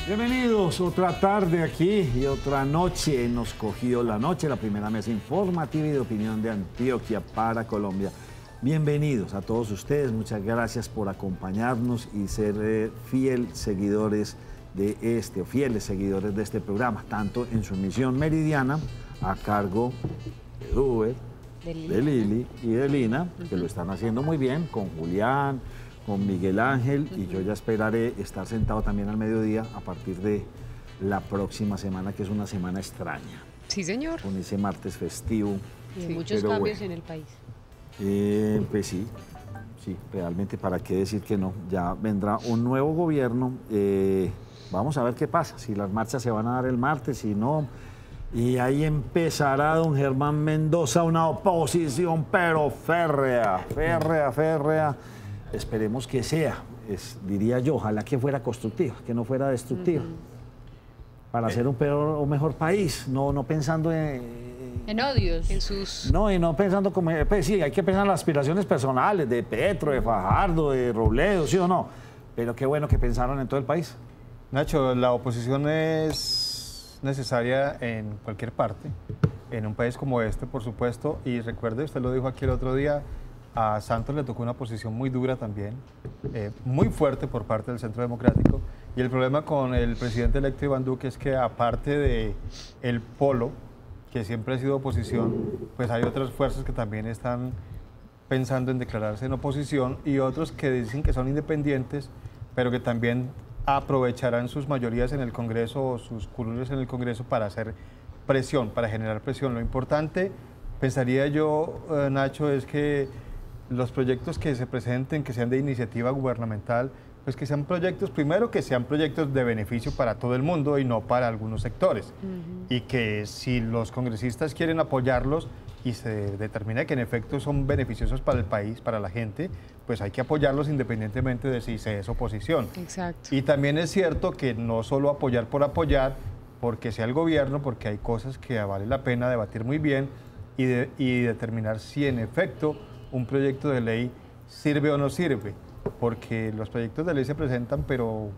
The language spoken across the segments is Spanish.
Bienvenidos, otra tarde aquí y otra noche nos cogió la noche, la primera mesa informativa y de opinión de Antioquia para Colombia. Bienvenidos a todos ustedes, muchas gracias por acompañarnos y ser fieles seguidores de este programa, tanto en su emisión meridiana a cargo de Duber, de Lili y de Lina, que lo están haciendo muy bien, con Julián, con Miguel Ángel, y yo ya esperaré estar sentado también al mediodía a partir de la próxima semana, que es una semana extraña. Sí, señor. Con ese martes festivo. Y muchos cambios en el país. Pues sí, realmente para qué decir que no. Ya vendrá un nuevo gobierno, vamos a ver qué pasa, si las marchas se van a dar el martes, si no. Y ahí empezará don Germán Mendoza una oposición, pero férrea. Esperemos que sea, diría yo, ojalá que fuera constructiva, que no fuera destructiva, para ser un peor o mejor país, no pensando en odios, en sus... No, y no pensando como, pues sí, hay que pensar en las aspiraciones personales de Petro, de Fajardo, de Robledo, sí o no, pero qué bueno que pensaron en todo el país. Nacho, la oposición es necesaria en cualquier parte, en un país como este, por supuesto, y recuerde, usted lo dijo aquí el otro día, a Santos le tocó una posición muy dura también, muy fuerte por parte del Centro Democrático, y el problema con el presidente electo Iván Duque es que aparte de el polo, que siempre ha sido oposición, pues hay otras fuerzas que también están pensando en declararse en oposición y otros que dicen que son independientes, pero que también aprovecharán sus mayorías en el Congreso o sus curules en el Congreso para hacer presión, para generar presión. Lo importante, pensaría yo, Nacho, es que los proyectos que se presenten, que sean de iniciativa gubernamental, pues que sean proyectos, primero que sean proyectos de beneficio para todo el mundo y no para algunos sectores. Y que si los congresistas quieren apoyarlos y se determina que en efecto son beneficiosos para el país, para la gente, pues hay que apoyarlos independientemente de si se es oposición. Exacto. Y también es cierto que no solo apoyar por apoyar, porque sea el gobierno, porque hay cosas que vale la pena debatir muy bien y determinar si en efecto un proyecto de ley sirve o no sirve, porque los proyectos de ley se presentan, pero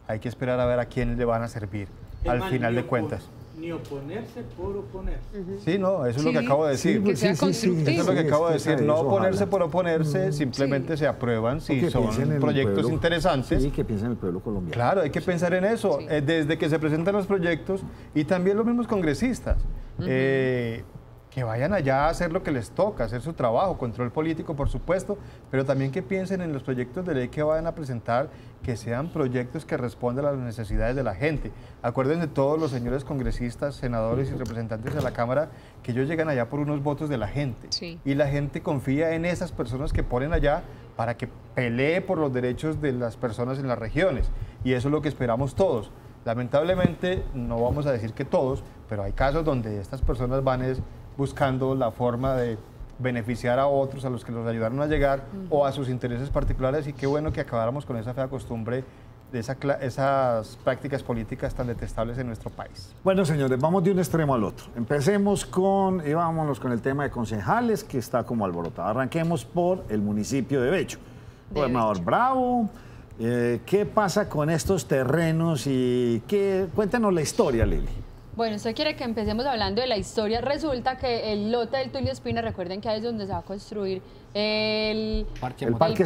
hay que esperar a ver a quién le van a servir al final de cuentas. Ni oponerse por oponerse. Sí, no, eso es lo que acabo de decir. Que sea constructivo. Eso es lo que acabo de decir, no oponerse ojalá. por oponerse, simplemente se aprueban si son proyectos interesantes. Sí, que piensen en el pueblo colombiano. Claro, hay que pensar en eso, desde que se presentan los proyectos y también los mismos congresistas. Que vayan allá a hacer lo que les toca, hacer su trabajo, control político, por supuesto, pero también que piensen en los proyectos de ley que vayan a presentar, que sean proyectos que respondan a las necesidades de la gente. Acuérdense todos los señores congresistas, senadores y representantes de la Cámara, que ellos llegan allá por unos votos de la gente. Sí. Y la gente confía en esas personas que ponen allá para que pelee por los derechos de las personas en las regiones. Y eso es lo que esperamos todos. Lamentablemente, no vamos a decir que todos, pero hay casos donde estas personas van buscando la forma de beneficiar a otros, a los que los ayudaron a llegar, o a sus intereses particulares, y qué bueno que acabáramos con esa fea costumbre de esas prácticas políticas tan detestables en nuestro país. Bueno, señores, vamos de un extremo al otro. Empecemos vámonos con el tema de concejales, que está como alborotado. Arranquemos por el municipio de Bello. Gobernador Bravo, ¿qué pasa con estos terrenos? Cuéntanos la historia, Lili. Bueno, usted quiere que empecemos hablando de la historia. Resulta que el lote del Tulio Espina, recuerden que ahí es donde se va a construir el parque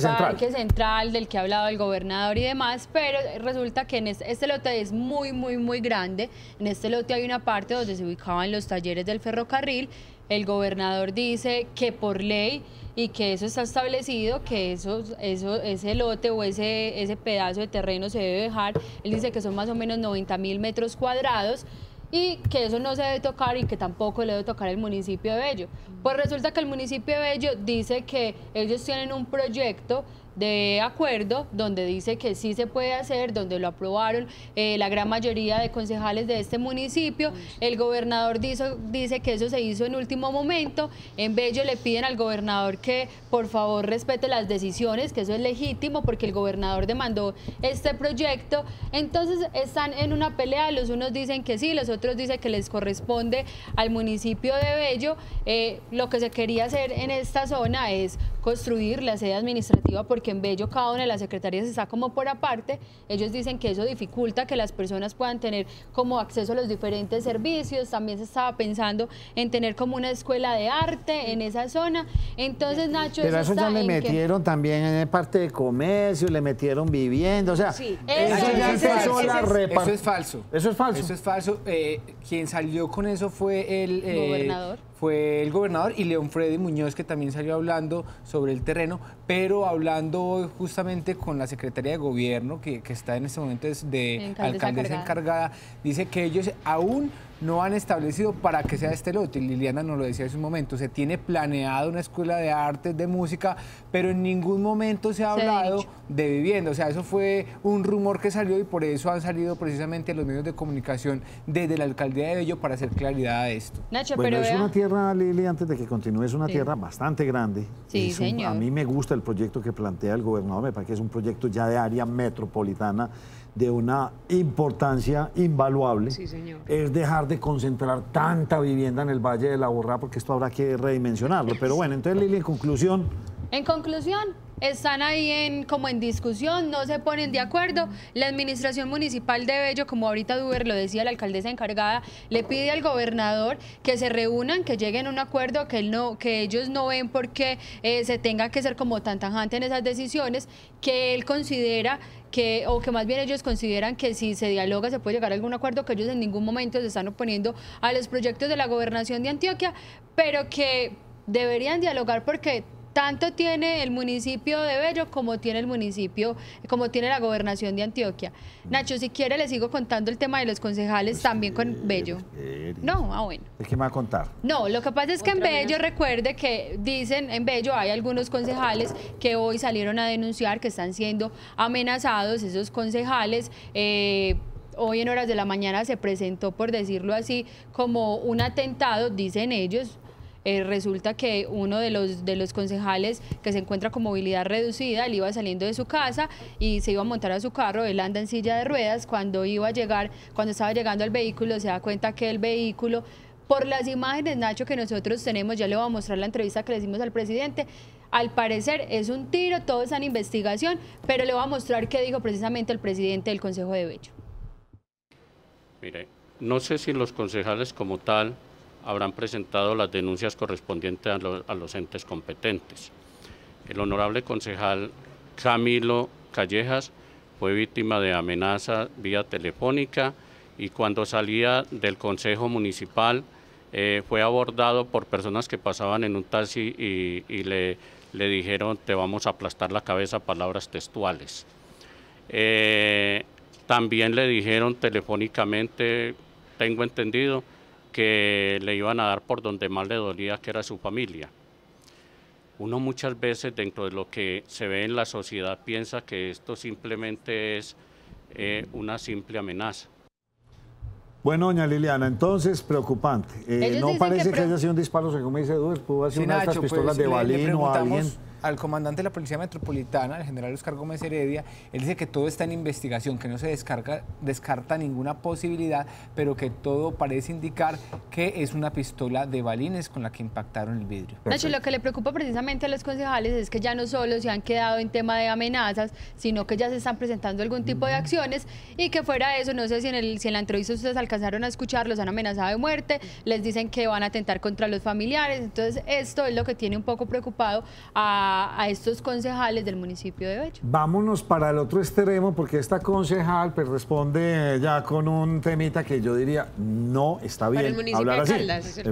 central del que ha hablado el gobernador y demás, pero resulta que en este lote es muy grande. En este lote hay una parte donde se ubicaban los talleres del ferrocarril. El gobernador dice que por ley y que eso está establecido, que ese lote o ese pedazo de terreno se debe dejar. Él dice que son más o menos 90.000 metros cuadrados y que eso no se debe tocar y que tampoco le debe tocar el municipio de Bello. Pues resulta que el municipio de Bello dice que ellos tienen un proyecto de acuerdo donde dice que sí se puede hacer, donde lo aprobaron la gran mayoría de concejales de este municipio. El gobernador dice que eso se hizo en último momento. En Bello le piden al gobernador que por favor respete las decisiones, que eso es legítimo porque el gobernador demandó este proyecto. Entonces están en una pelea, los unos dicen que sí, los otros dicen que les corresponde al municipio de Bello. Lo que se quería hacer en esta zona es construir la sede administrativa, porque en Bello cada una de las secretarías está como por aparte. Ellos dicen que eso dificulta que las personas puedan tener como acceso a los diferentes servicios. También se estaba pensando en tener como una escuela de arte en esa zona. Entonces, Nacho, pero eso ya le metieron también en parte de comercio, le metieron vivienda, o sea, sí. Eso es falso. ¿Eso es falso? Eso es falso. Quien salió con eso fue el gobernador. Fue el gobernador y León Freddy Muñoz, que también salió hablando sobre el terreno, pero hablando justamente con la Secretaría de Gobierno, que está en este momento de alcaldesa encargada, dice que ellos aún no han establecido para qué sea este lote. Liliana nos lo decía hace un momento, se tiene planeado una escuela de artes, de música, pero en ningún momento se ha hablado de vivienda. O sea, eso fue un rumor que salió y por eso han salido precisamente los medios de comunicación desde la alcaldía de Bello para hacer claridad a esto. Nacho, bueno, pero es una tierra, Lili, antes de que continúe, es una tierra bastante grande. Sí, señor. A mí me gusta el proyecto que plantea el gobernador, me parece que es un proyecto ya de área metropolitana de una importancia invaluable. Sí, señor. Es dejar de concentrar tanta vivienda en el Valle de la Borrá, porque esto habrá que redimensionarlo. Pero bueno, entonces, Lili, en conclusión... En conclusión, están ahí como en discusión, no se ponen de acuerdo. La administración municipal de Bello, como ahorita Duber lo decía, la alcaldesa encargada, le pide al gobernador que se reúnan, que lleguen a un acuerdo, que ellos no ven por qué se tenga que ser como tan tajante en esas decisiones, que él considera o que más bien ellos consideran que si se dialoga se puede llegar a algún acuerdo, que ellos en ningún momento se están oponiendo a los proyectos de la gobernación de Antioquia, pero que deberían dialogar porque tanto tiene el municipio de Bello como tiene la gobernación de Antioquia. Nacho, si quiere le sigo contando el tema de los concejales también con Bello. No, bueno. ¿Es que me va a contar? No, lo que pasa es que en Bello, recuerde que dicen, en Bello hay algunos concejales que hoy salieron a denunciar que están siendo amenazados, esos concejales. Hoy en horas de la mañana se presentó, por decirlo así, como un atentado, dicen ellos. Resulta que uno de los concejales que se encuentra con movilidad reducida, él iba saliendo de su casa y se iba a montar a su carro, él anda en silla de ruedas, cuando estaba llegando al vehículo se da cuenta que el vehículo, por las imágenes, Nacho, que nosotros tenemos, ya le voy a mostrar la entrevista que le hicimos al presidente, al parecer es un tiro, todo está en investigación, pero le voy a mostrar qué dijo precisamente el presidente del Consejo de Bello. Mire, no sé si los concejales como tal habrán presentado las denuncias correspondientes a los entes competentes. El honorable concejal Camilo Callejas fue víctima de amenaza vía telefónica y cuando salía del Consejo Municipal fue abordado por personas que pasaban en un taxi y le dijeron: te vamos a aplastar la cabeza, palabras textuales. También le dijeron telefónicamente, tengo entendido, que le iban a dar por donde más le dolía, que era su familia. Uno muchas veces dentro de lo que se ve en la sociedad piensa que esto simplemente es una simple amenaza. Bueno, doña Liliana, entonces preocupante. No parece que haya sido un disparo, según me dice Duber, pudo haber sido una de estas pistolas de balín o alguien. Al comandante de la Policía Metropolitana, el general Oscar Gómez Heredia, él dice que todo está en investigación, que no se descarta ninguna posibilidad, pero que todo parece indicar que es una pistola de balines con la que impactaron el vidrio. Nacho, lo que le preocupa precisamente a los concejales es que ya no solo se han quedado en tema de amenazas, sino que ya se están presentando algún tipo de acciones y que fuera eso, no sé si en la entrevista ustedes alcanzaron a escuchar, los han amenazado de muerte, les dicen que van a atentar contra los familiares, entonces esto es lo que tiene un poco preocupado a estos concejales del municipio de Bello. Vámonos para el otro extremo, porque esta concejal pues responde ya con un temita que yo diría no está bien hablar así.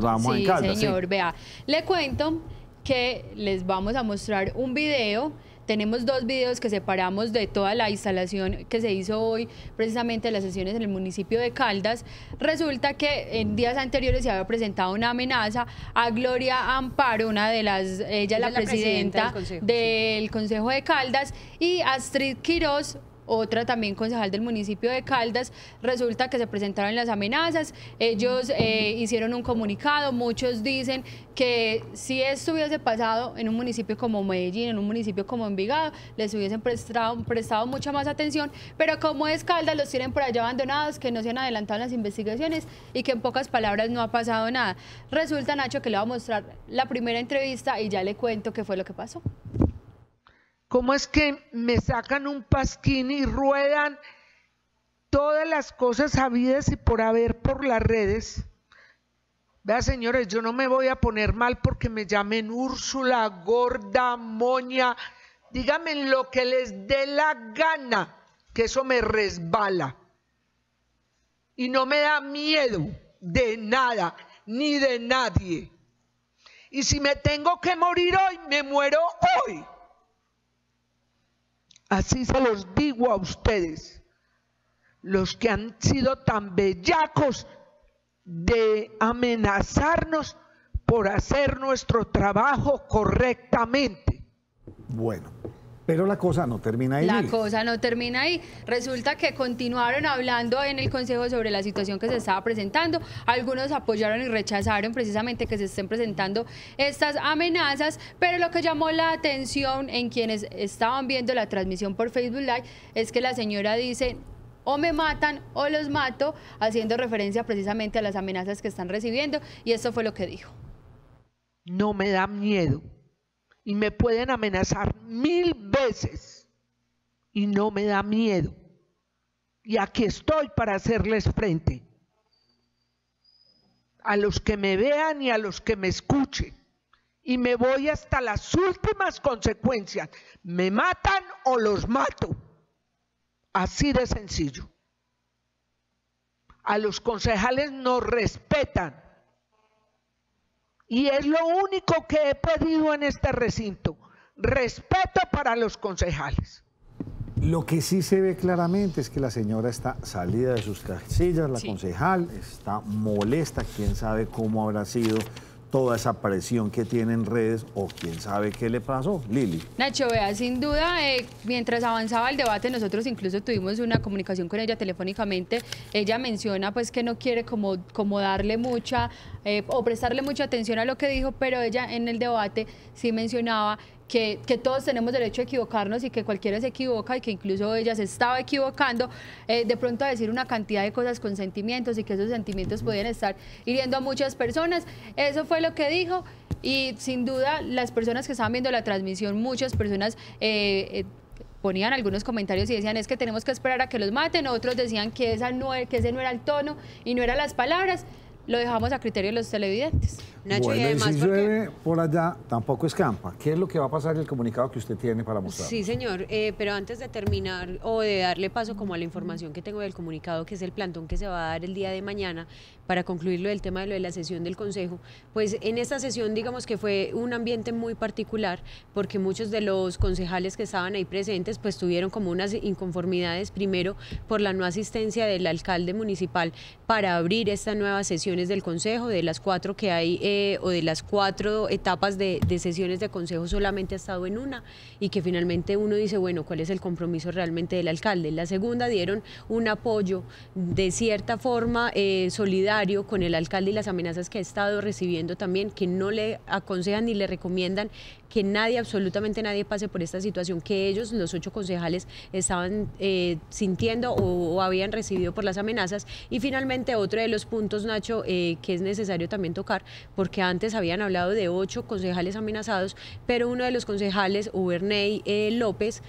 Vamos en Caldas. Sí, señor, vea, le cuento que les vamos a mostrar un video. Tenemos dos videos que separamos de toda la instalación que se hizo hoy, precisamente las sesiones en el municipio de Caldas. Resulta que en días anteriores se había presentado una amenaza a Gloria Amparo, ella es la presidenta del Consejo de Caldas, y Astrid Quirós otra también concejal del municipio de Caldas. Resulta que se presentaron las amenazas, ellos hicieron un comunicado, muchos dicen que si esto hubiese pasado en un municipio como Medellín, en un municipio como Envigado, les hubiesen prestado mucha más atención, pero como es Caldas, los tienen por allá abandonados, que no se han adelantado en las investigaciones y que en pocas palabras no ha pasado nada. Resulta, Nacho, que le voy a mostrar la primera entrevista y ya le cuento qué fue lo que pasó. ¿Cómo es que me sacan un pasquín y ruedan todas las cosas habidas y por haber por las redes? Vea, señores, yo no me voy a poner mal porque me llamen Úrsula, gorda, moña, díganme lo que les dé la gana, que eso me resbala. Y no me da miedo de nada, ni de nadie. Y si me tengo que morir hoy, me muero hoy. Así se los digo a ustedes, los que han sido tan bellacos de amenazarnos por hacer nuestro trabajo correctamente. Bueno, pero la cosa no termina ahí. La cosa no termina ahí. Resulta que continuaron hablando en el Consejo sobre la situación que se estaba presentando. Algunos apoyaron y rechazaron precisamente que se estén presentando estas amenazas, pero lo que llamó la atención en quienes estaban viendo la transmisión por Facebook Live es que la señora dice: o me matan o los mato, haciendo referencia precisamente a las amenazas que están recibiendo, y esto fue lo que dijo. No me da miedo y me pueden amenazar 1000 veces y no me da miedo, y aquí estoy para hacerles frente a los que me vean y a los que me escuchen, y me voy hasta las últimas consecuencias. Me matan o los mato. Así de sencillo. A los concejales nos respetan. Y es lo único que he pedido en este recinto. Respeto para los concejales. Lo que sí se ve claramente es que la señora está salida de sus casillas, la concejal está molesta, quién sabe cómo habrá sido toda esa presión que tiene en redes, o quién sabe qué le pasó. Lili. Nacho, vea, sin duda, mientras avanzaba el debate, nosotros incluso tuvimos una comunicación con ella telefónicamente. Ella menciona pues que no quiere como darle mucha o prestarle mucha atención a lo que dijo, pero ella en el debate sí mencionaba que todos tenemos derecho a equivocarnos y que cualquiera se equivoca, y que incluso ella se estaba equivocando de pronto a decir una cantidad de cosas con sentimientos, y que esos sentimientos podían estar hiriendo a muchas personas. Eso fue lo que dijo, y sin duda las personas que estaban viendo la transmisión, muchas personas ponían algunos comentarios y decían: es que tenemos que esperar a que los maten. Otros decían que ese no era el tono y no eran las palabras. Lo dejamos a criterio de los televidentes. Nacho, bueno, y además, si llueve por allá, tampoco escampa. ¿Qué es lo que va a pasar en el comunicado que usted tiene para mostrar? Sí, señor, pero antes de terminar o de darle paso como a la información que tengo del comunicado, que es el plantón que se va a dar el día de mañana, para concluir lo del tema de la sesión del Consejo, pues en esta sesión digamos que fue un ambiente muy particular, porque muchos de los concejales que estaban ahí presentes pues tuvieron como unas inconformidades, primero por la no asistencia del alcalde municipal para abrir estas nuevas sesiones del Consejo. De las 4 que hay o de las 4 etapas de sesiones de Consejo, solamente ha estado en una, y que finalmente uno dice, bueno, ¿cuál es el compromiso realmente del alcalde? La segunda, dieron un apoyo de cierta forma solidario con el alcalde y las amenazas que ha estado recibiendo también, que no le aconsejan ni le recomiendan que nadie, absolutamente nadie, pase por esta situación que ellos, los 8 concejales, estaban sintiendo o habían recibido por las amenazas. Y finalmente otro de los puntos, Nacho, que es necesario también tocar, porque antes habían hablado de 8 concejales amenazados, pero uno de los concejales, Uberney López,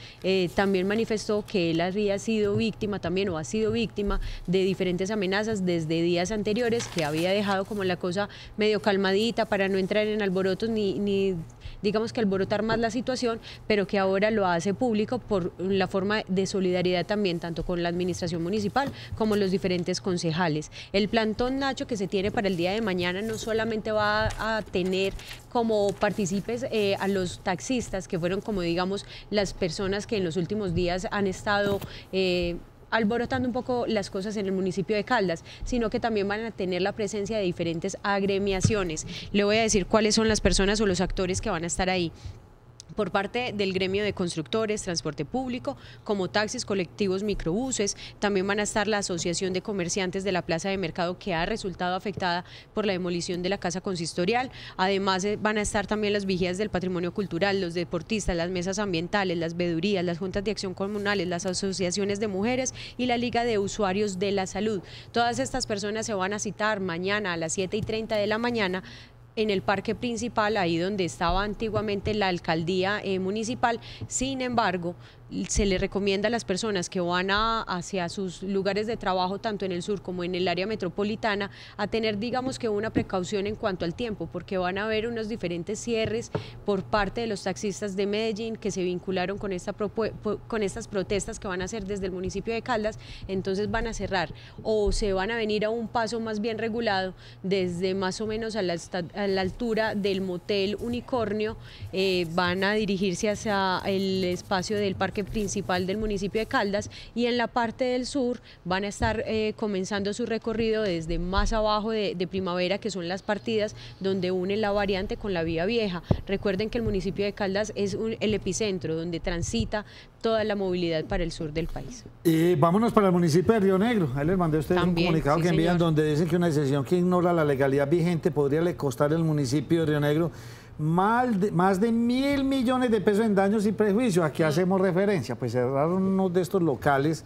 también manifestó que él había sido víctima también, o ha sido víctima de diferentes amenazas desde días anteriores, que había dejado como la cosa medio calmadita para no entrar en alborotos ni digamos que alborotar más la situación, pero que ahora lo hace público por la forma de solidaridad también, tanto con la administración municipal como los diferentes concejales. El plantón, Nacho, que se tiene para el día de mañana, no solamente va a tener como partícipes a los taxistas, que fueron como digamos las personas que en los últimos días han estado alborotando un poco las cosas en el municipio de Caldas, sino que también van a tener la presencia de diferentes agremiaciones. Le voy a decir cuáles son las personas o los actores que van a estar ahí. por parte del gremio de constructores, transporte público, como taxis, colectivos, microbuses. También van a estar la Asociación de Comerciantes de la Plaza de Mercado, que ha resultado afectada por la demolición de la casa consistorial. Además, van a estar también las vigías del patrimonio cultural, los deportistas, las mesas ambientales, las veedurías, las juntas de acción comunales, las asociaciones de mujeres y la Liga de Usuarios de la Salud. Todas estas personas se van a citar mañana a las 7:30 de la mañana en el parque principal, ahí donde estaba antiguamente la alcaldía municipal. Sin embargo, se le recomienda a las personas que van hacia sus lugares de trabajo, tanto en el sur como en el área metropolitana, a tener, digamos, que una precaución en cuanto al tiempo, porque van a haber unos diferentes cierres por parte de los taxistas de Medellín que se vincularon con estas protestas que van a hacer desde el municipio de Caldas. Entonces van a cerrar o se van a venir a un paso más bien regulado desde más o menos a la altura del motel Unicornio. Van a dirigirse hacia el espacio del parque principal del municipio de Caldas, y en la parte del sur van a estar comenzando su recorrido desde más abajo de Primavera, que son las partidas donde une la variante con la vía vieja. Recuerden que el municipio de Caldas es el epicentro donde transita toda la movilidad para el sur del país. Y vámonos para el municipio de Río Negro. Ahí les mandé a ustedes también un comunicado, sí, que envían, donde dicen que una decisión que ignora la legalidad vigente podría le costar al municipio de Río Negro más de 1.000 millones de pesos en daños y prejuicios. ¿A qué hacemos referencia? Pues cerraron uno de estos locales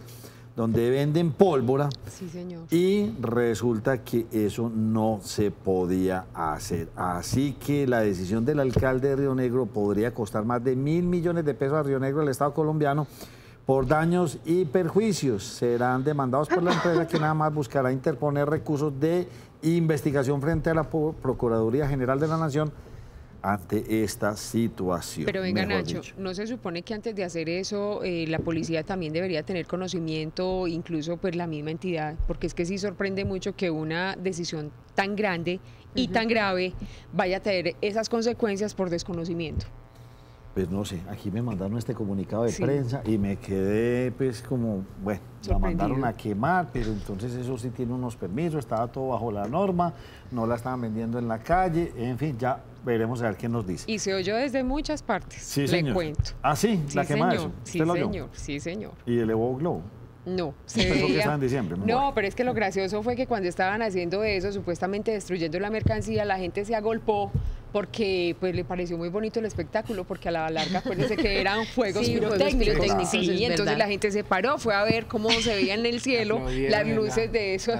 donde venden pólvora. Sí, señor. Y resulta que eso no se podía hacer. Así que la decisión del alcalde de Río Negro podría costar más de 1.000 millones de pesos a Río Negro, al Estado colombiano, por daños y perjuicios. Serán demandados por la empresa, que nada más buscará interponer recursos de investigación frente a la Procuraduría General de la Nación ante esta situación. Pero venga, Nacho, ¿no se supone que antes de hacer eso la policía también debería tener conocimiento, incluso pues la misma entidad? Porque es que sí sorprende mucho que una decisión tan grande y tan grave vaya a tener esas consecuencias por desconocimiento. Pues no sé, aquí me mandaron este comunicado de prensa y me quedé pues como, bueno, la mandaron a quemar, pero entonces eso sí tiene unos permisos, estaba todo bajo la norma, no la estaban vendiendo en la calle, en fin, ya veremos a ver qué nos dice. Y se oyó desde muchas partes, sí, le señor. Cuento. ¿Ah, sí? Sí, ¿La quema señor. eso? Sí, señor, sí, señor. ¿Y elevó globo? No, se veía. Que estaba en diciembre. No, pero es que lo gracioso fue que cuando estaban haciendo eso, supuestamente destruyendo la mercancía, la gente se agolpó porque pues le pareció muy bonito el espectáculo, porque a la larga acuérdense que eran fuegos pirotécnicos. Sí, entonces la gente se paró, fue a ver cómo se veía en el cielo las luces de eso,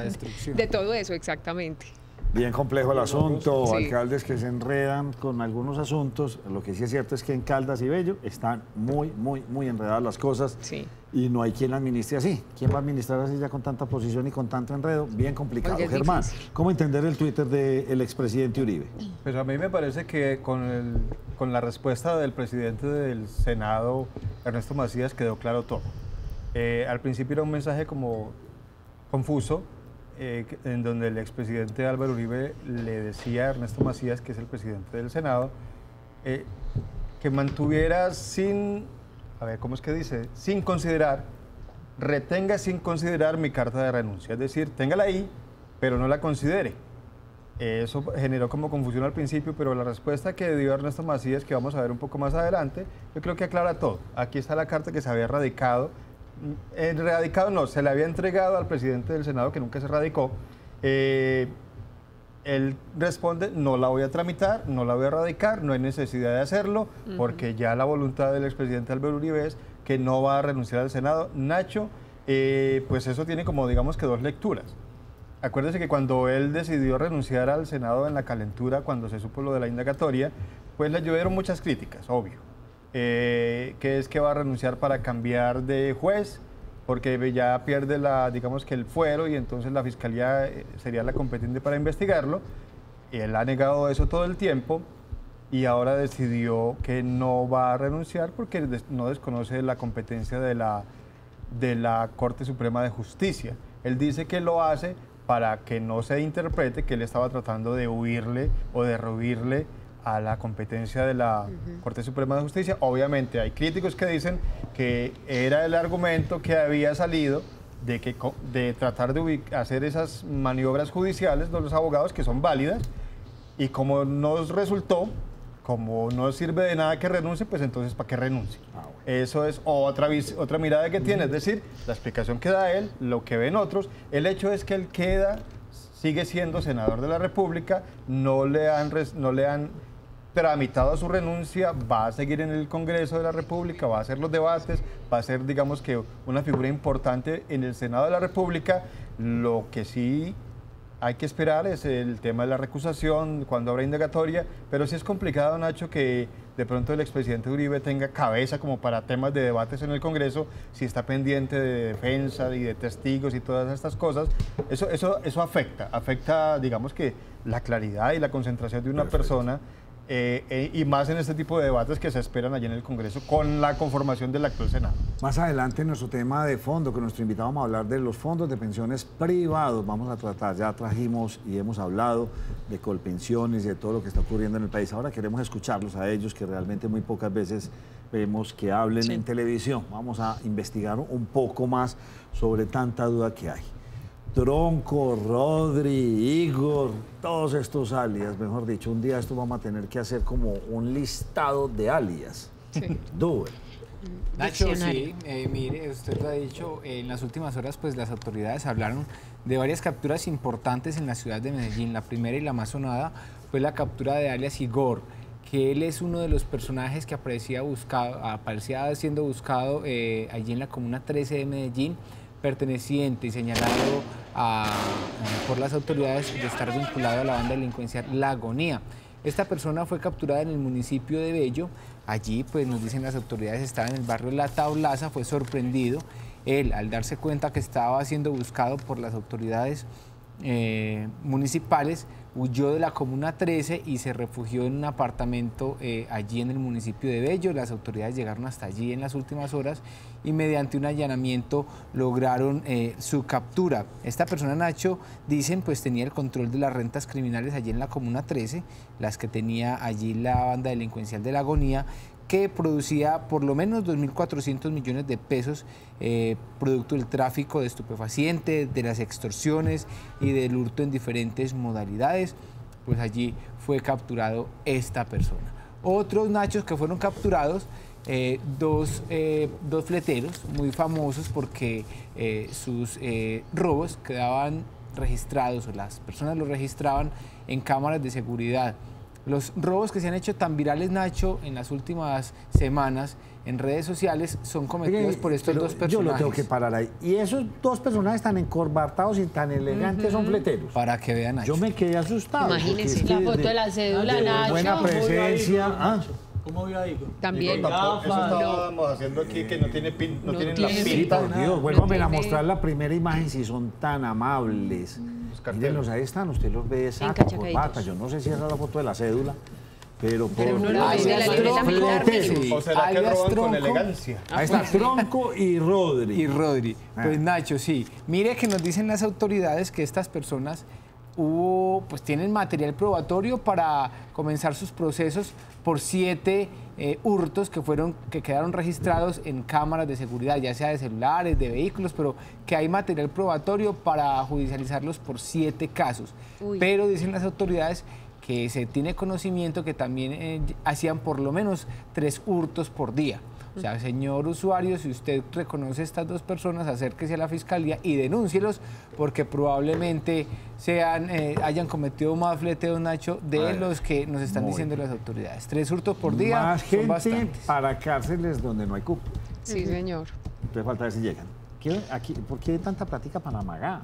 de todo eso, exactamente. Bien complejo el asunto, alcaldes que se enredan con algunos asuntos. Lo que sí es cierto es que en Caldas y Bello están muy enredadas las cosas, y no hay quien la administre así. ¿Quién va a administrar así ya con tanta posición y con tanto enredo? Bien complicado. Oye, Germán, ¿cómo entender el Twitter del expresidente Uribe? Pues a mí me parece que con la respuesta del presidente del Senado, Ernesto Macías, quedó claro todo. Al principio era un mensaje como confuso, en donde el expresidente Álvaro Uribe le decía a Ernesto Macías, que es el presidente del Senado, que mantuviera retenga sin considerar mi carta de renuncia, es decir, téngala ahí, pero no la considere. Eso generó como confusión al principio, pero la respuesta que dio Ernesto Macías, que vamos a ver un poco más adelante, yo creo que aclara todo. Aquí está la carta que se había radicado. No, se le había entregado al presidente del Senado, que nunca se radicó. Él responde: no la voy a tramitar, no la voy a radicar, no hay necesidad de hacerlo, porque ya la voluntad del expresidente Álvaro Uribe es que no va a renunciar al Senado. Nacho, pues eso tiene como, digamos, que dos lecturas. Acuérdese que cuando él decidió renunciar al Senado en la calentura, cuando se supo lo de la indagatoria, pues le llovieron muchas críticas, obvio. Que es que va a renunciar para cambiar de juez, porque ya pierde digamos que el fuero, y entonces la fiscalía sería la competente para investigarlo. Y él ha negado eso todo el tiempo, y ahora decidió que no va a renunciar porque no desconoce la competencia de la Corte Suprema de Justicia. Él dice que lo hace para que no se interprete que él estaba tratando de huirle o de rehuirle a la competencia de la Corte Suprema de Justicia. Obviamente hay críticos que dicen que era el argumento que había salido de tratar de hacer esas maniobras judiciales de los abogados, que son válidas, y como nos resultó, Como no sirve de nada que renuncie, pues entonces ¿para qué renuncie? Eso es otra mirada que tiene, es decir, la explicación que da él, lo que ven otros. El hecho es que él sigue siendo senador de la República, no le han tramitado su renuncia, va a seguir en el Congreso de la República, va a hacer los debates, va a ser, digamos que, una figura importante en el Senado de la República. Lo que sí hay que esperar es el tema de la recusación, cuando habrá indagatoria, pero sí es complicado, Nacho, que de pronto el expresidente Uribe tenga cabeza como para temas de debates en el Congreso, si está pendiente de defensa y de testigos y todas estas cosas. Eso afecta, digamos que, la claridad y la concentración de una persona, y más en este tipo de debates que se esperan allí en el Congreso con la conformación del actual Senado. Más adelante en nuestro tema de fondo, que nuestro invitado vamos a hablar de los fondos de pensiones privados, vamos a tratar, ya trajimos y hemos hablado de Colpensiones y de todo lo que está ocurriendo en el país. Ahora queremos escucharlos a ellos, que realmente muy pocas veces vemos que hablen en televisión. Vamos a investigar un poco más sobre tanta duda que hay. Tronco, Rodri, Igor, todos estos alias, mejor dicho, un día esto vamos a tener que hacer como un listado de alias. Sí. Nacho, sí, mire, usted lo ha dicho, en las últimas horas pues las autoridades hablaron de varias capturas importantes en la ciudad de Medellín. La primera y la más sonada fue la captura de alias Igor, que él es uno de los personajes que aparecía siendo buscado allí en la Comuna 13 de Medellín, perteneciente y señalado por las autoridades de estar vinculado a la banda delincuencial La Agonía. Esta persona fue capturada en el municipio de Bello. Allí, pues nos dicen las autoridades, estaba en el barrio La Taulaza, fue sorprendido. Él, al darse cuenta que estaba siendo buscado por las autoridades municipales, huyó de la Comuna 13 y se refugió en un apartamento allí en el municipio de Bello. Las autoridades llegaron hasta allí en las últimas horas y mediante un allanamiento lograron su captura. Esta persona, Nacho, dicen, pues tenía el control de las rentas criminales allí en la Comuna 13, las que tenía allí la banda delincuencial de La Agonía, que producía por lo menos 2.400 millones de pesos producto del tráfico de estupefacientes, de las extorsiones y del hurto en diferentes modalidades. Pues allí fue capturado esta persona. Otros, Nachos, que fueron capturados, dos fleteros muy famosos porque sus robos quedaban registrados, o las personas los registraban en cámaras de seguridad. Los robos que se han hecho tan virales, Nacho, en las últimas semanas en redes sociales son cometidos por estos dos personajes. Yo lo tengo que parar ahí. Y esos dos personajes tan encorbatados y tan elegantes son fleteros. Para que vean, Nacho. Yo me quedé asustado. Imagínense. La foto de la cédula, Nacho. Buena presencia. ¿Cómo vio ahí? También. Eso estábamos haciendo aquí, que no tienen la pinta. Por Dios, vuélvame a mostrar la primera imagen si son tan amables. Mírenlos, ahí están, usted los ve esa corbata. Yo no sé si esa es la foto de la cédula, pero uno lo ve de la libreta militar. ¿O será que roban con elegancia? Ahí está Tronco y Rodri. Pues Nacho, sí. Mire que nos dicen las autoridades que estas personas tienen material probatorio para comenzar sus procesos por 7 hurtos que quedaron registrados en cámaras de seguridad, ya sea de celulares, de vehículos, pero que hay material probatorio para judicializarlos por 7 casos. Pero dicen las autoridades que se tiene conocimiento que también hacían por lo menos 3 hurtos por día. O sea, señor usuario, si usted reconoce a estas dos personas, acérquese a la fiscalía y denúncielos, porque probablemente hayan cometido más fleteos, Nacho, de los que nos están diciendo las autoridades. 3 hurtos por día. Más gente para cárceles donde no hay cupo. Sí, señor. Entonces falta ver si llegan. ¿Por qué tanta plática para Amagá?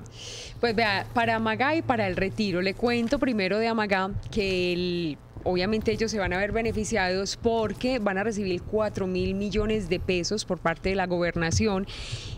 Pues vea, para Amagá y para el Retiro, le cuento primero de Amagá que obviamente ellos se van a ver beneficiados porque van a recibir 4.000 millones de pesos por parte de la gobernación.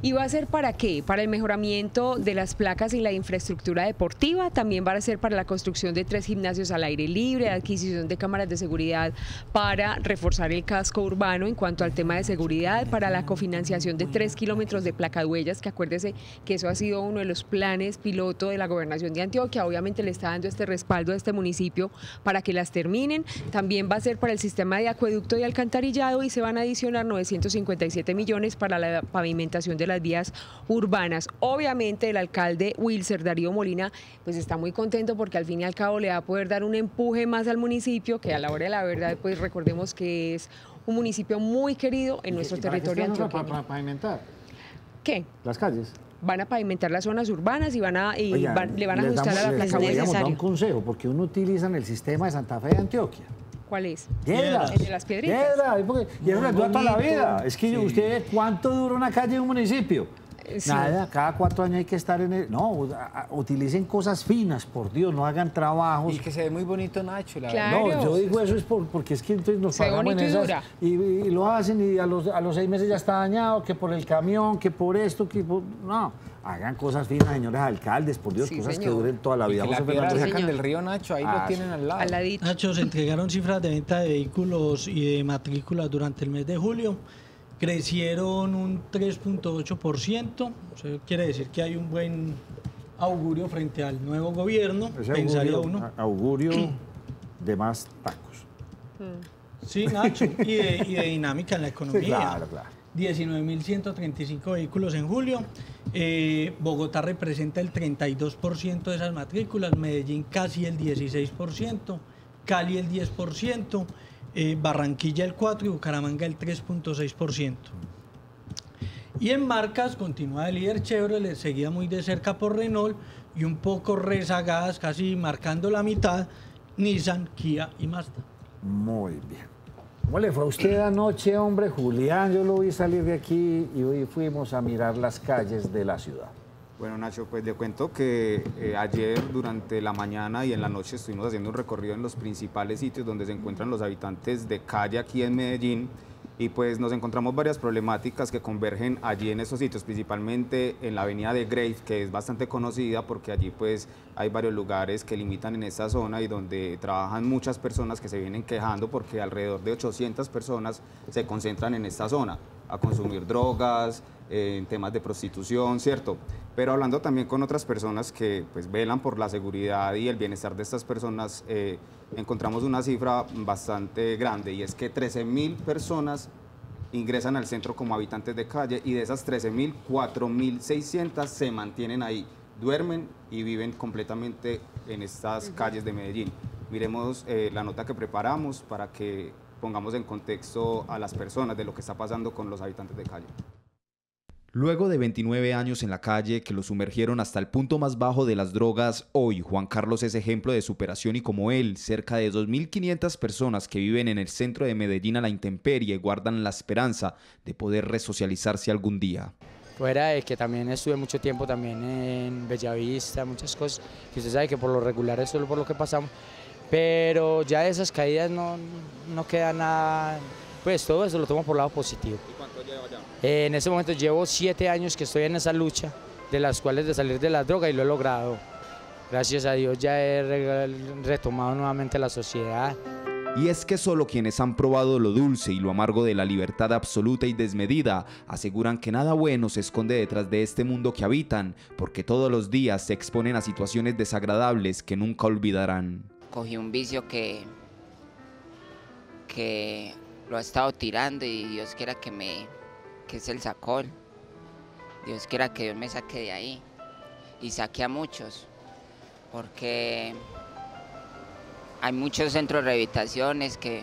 ¿Y va a ser para qué? Para el mejoramiento de las placas y la infraestructura deportiva. También va a ser para la construcción de 3 gimnasios al aire libre, adquisición de cámaras de seguridad para reforzar el casco urbano en cuanto al tema de seguridad, para la cofinanciación de 3 kilómetros de placahuellas, que acuérdese que eso ha sido uno de los planes piloto de la gobernación de Antioquia. Obviamente le está dando este respaldo a este municipio para que las termine terminen. También va a ser para el sistema de acueducto y alcantarillado y se van a adicionar 957 millones para la pavimentación de las vías urbanas. Obviamente el alcalde Wilser Darío Molina pues está muy contento porque al fin y al cabo le va a poder dar un empuje más al municipio, que a la hora de la verdad pues recordemos que es un municipio muy querido en nuestro territorio antioqueño. ¿Para pavimentar? ¿Qué? Las calles. Van a pavimentar las zonas urbanas y le van a ajustar a la placa necesaria. Un consejo, porque uno utiliza en el sistema de Santa Fe de Antioquia. ¿Cuál es? Piedras. El de las piedritas. Y eso les dura toda la vida. Es que usted, ¿cuánto dura una calle en un municipio? Sí. Nada, cada 4 años hay que estar en el... No, utilicen cosas finas, por Dios, no hagan trabajos. Y que se ve muy bonito, Nacho, la verdad. No, yo digo eso es porque es que entonces nos pagamos en esas y lo hacen y a los 6 meses ya está dañado, que por el camión, que por esto, que por... No, hagan cosas finas, señores alcaldes, por Dios, cosas que duren toda la vida. Y que la piedra sacan del río, Nacho, ahí lo tienen al lado. Nacho, se entregaron cifras de venta de vehículos y de matrículas durante el mes de julio. Crecieron un 3.8%, eso quiere decir que hay un buen augurio frente al nuevo gobierno, pensaría uno. Augurio de más tacos. Sí, Nacho, y de dinámica en la economía. Sí, claro. 19.135 vehículos en julio. Bogotá representa el 32% de esas matrículas, Medellín casi el 16%, Cali el 10%. Barranquilla el 4% y Bucaramanga el 3.6%. Y en marcas continúa el líder Chevrolet, seguida muy de cerca por Renault y un poco rezagadas, casi marcando la mitad, Nissan, Kia y Mazda. Muy bien. ¿Cómo le fue a usted anoche, hombre? Julián, yo lo vi salir de aquí y hoy fuimos a mirar las calles de la ciudad. Bueno, Nacho, pues le cuento que ayer durante la mañana y en la noche estuvimos haciendo un recorrido en los principales sitios donde se encuentran los habitantes de calle aquí en Medellín y pues nos encontramos varias problemáticas que convergen allí en esos sitios, principalmente en la avenida de Grave, que es bastante conocida porque allí pues hay varios lugares que limitan en esta zona y donde trabajan muchas personas que se vienen quejando porque alrededor de 800 personas se concentran en esta zona a consumir drogas, en temas de prostitución, ¿cierto? Pero hablando también con otras personas que pues velan por la seguridad y el bienestar de estas personas, encontramos una cifra bastante grande y es que 13.000 personas ingresan al centro como habitantes de calle y de esas 13.000, 4.600 se mantienen ahí, duermen y viven completamente en estas calles de Medellín. Miremos la nota que preparamos para que pongamos en contexto a las personas de lo que está pasando con los habitantes de calle. Luego de 29 años en la calle que lo sumergieron hasta el punto más bajo de las drogas, hoy Juan Carlos es ejemplo de superación y como él, cerca de 2.500 personas que viven en el centro de Medellín a la intemperie guardan la esperanza de poder resocializarse algún día. Fuera de que también estuve mucho tiempo también en Bellavista, muchas cosas, que usted sabe que por lo regular es solo por lo que pasamos, pero ya de esas caídas no queda nada, pues todo eso lo tomo por lado positivo. ¿Y cuánto lleva ya? En ese momento llevo 7 años que estoy en esa lucha, de las cuales de salir de la droga y lo he logrado. Gracias a Dios ya he retomado nuevamente la sociedad. Y es que solo quienes han probado lo dulce y lo amargo de la libertad absoluta y desmedida aseguran que nada bueno se esconde detrás de este mundo que habitan, porque todos los días se exponen a situaciones desagradables que nunca olvidarán. Cogí un vicio que lo ha estado tirando y Dios quiera que es el sacol. Dios quiera que Dios me saque de ahí y saque a muchos, porque hay muchos centros de rehabilitaciones que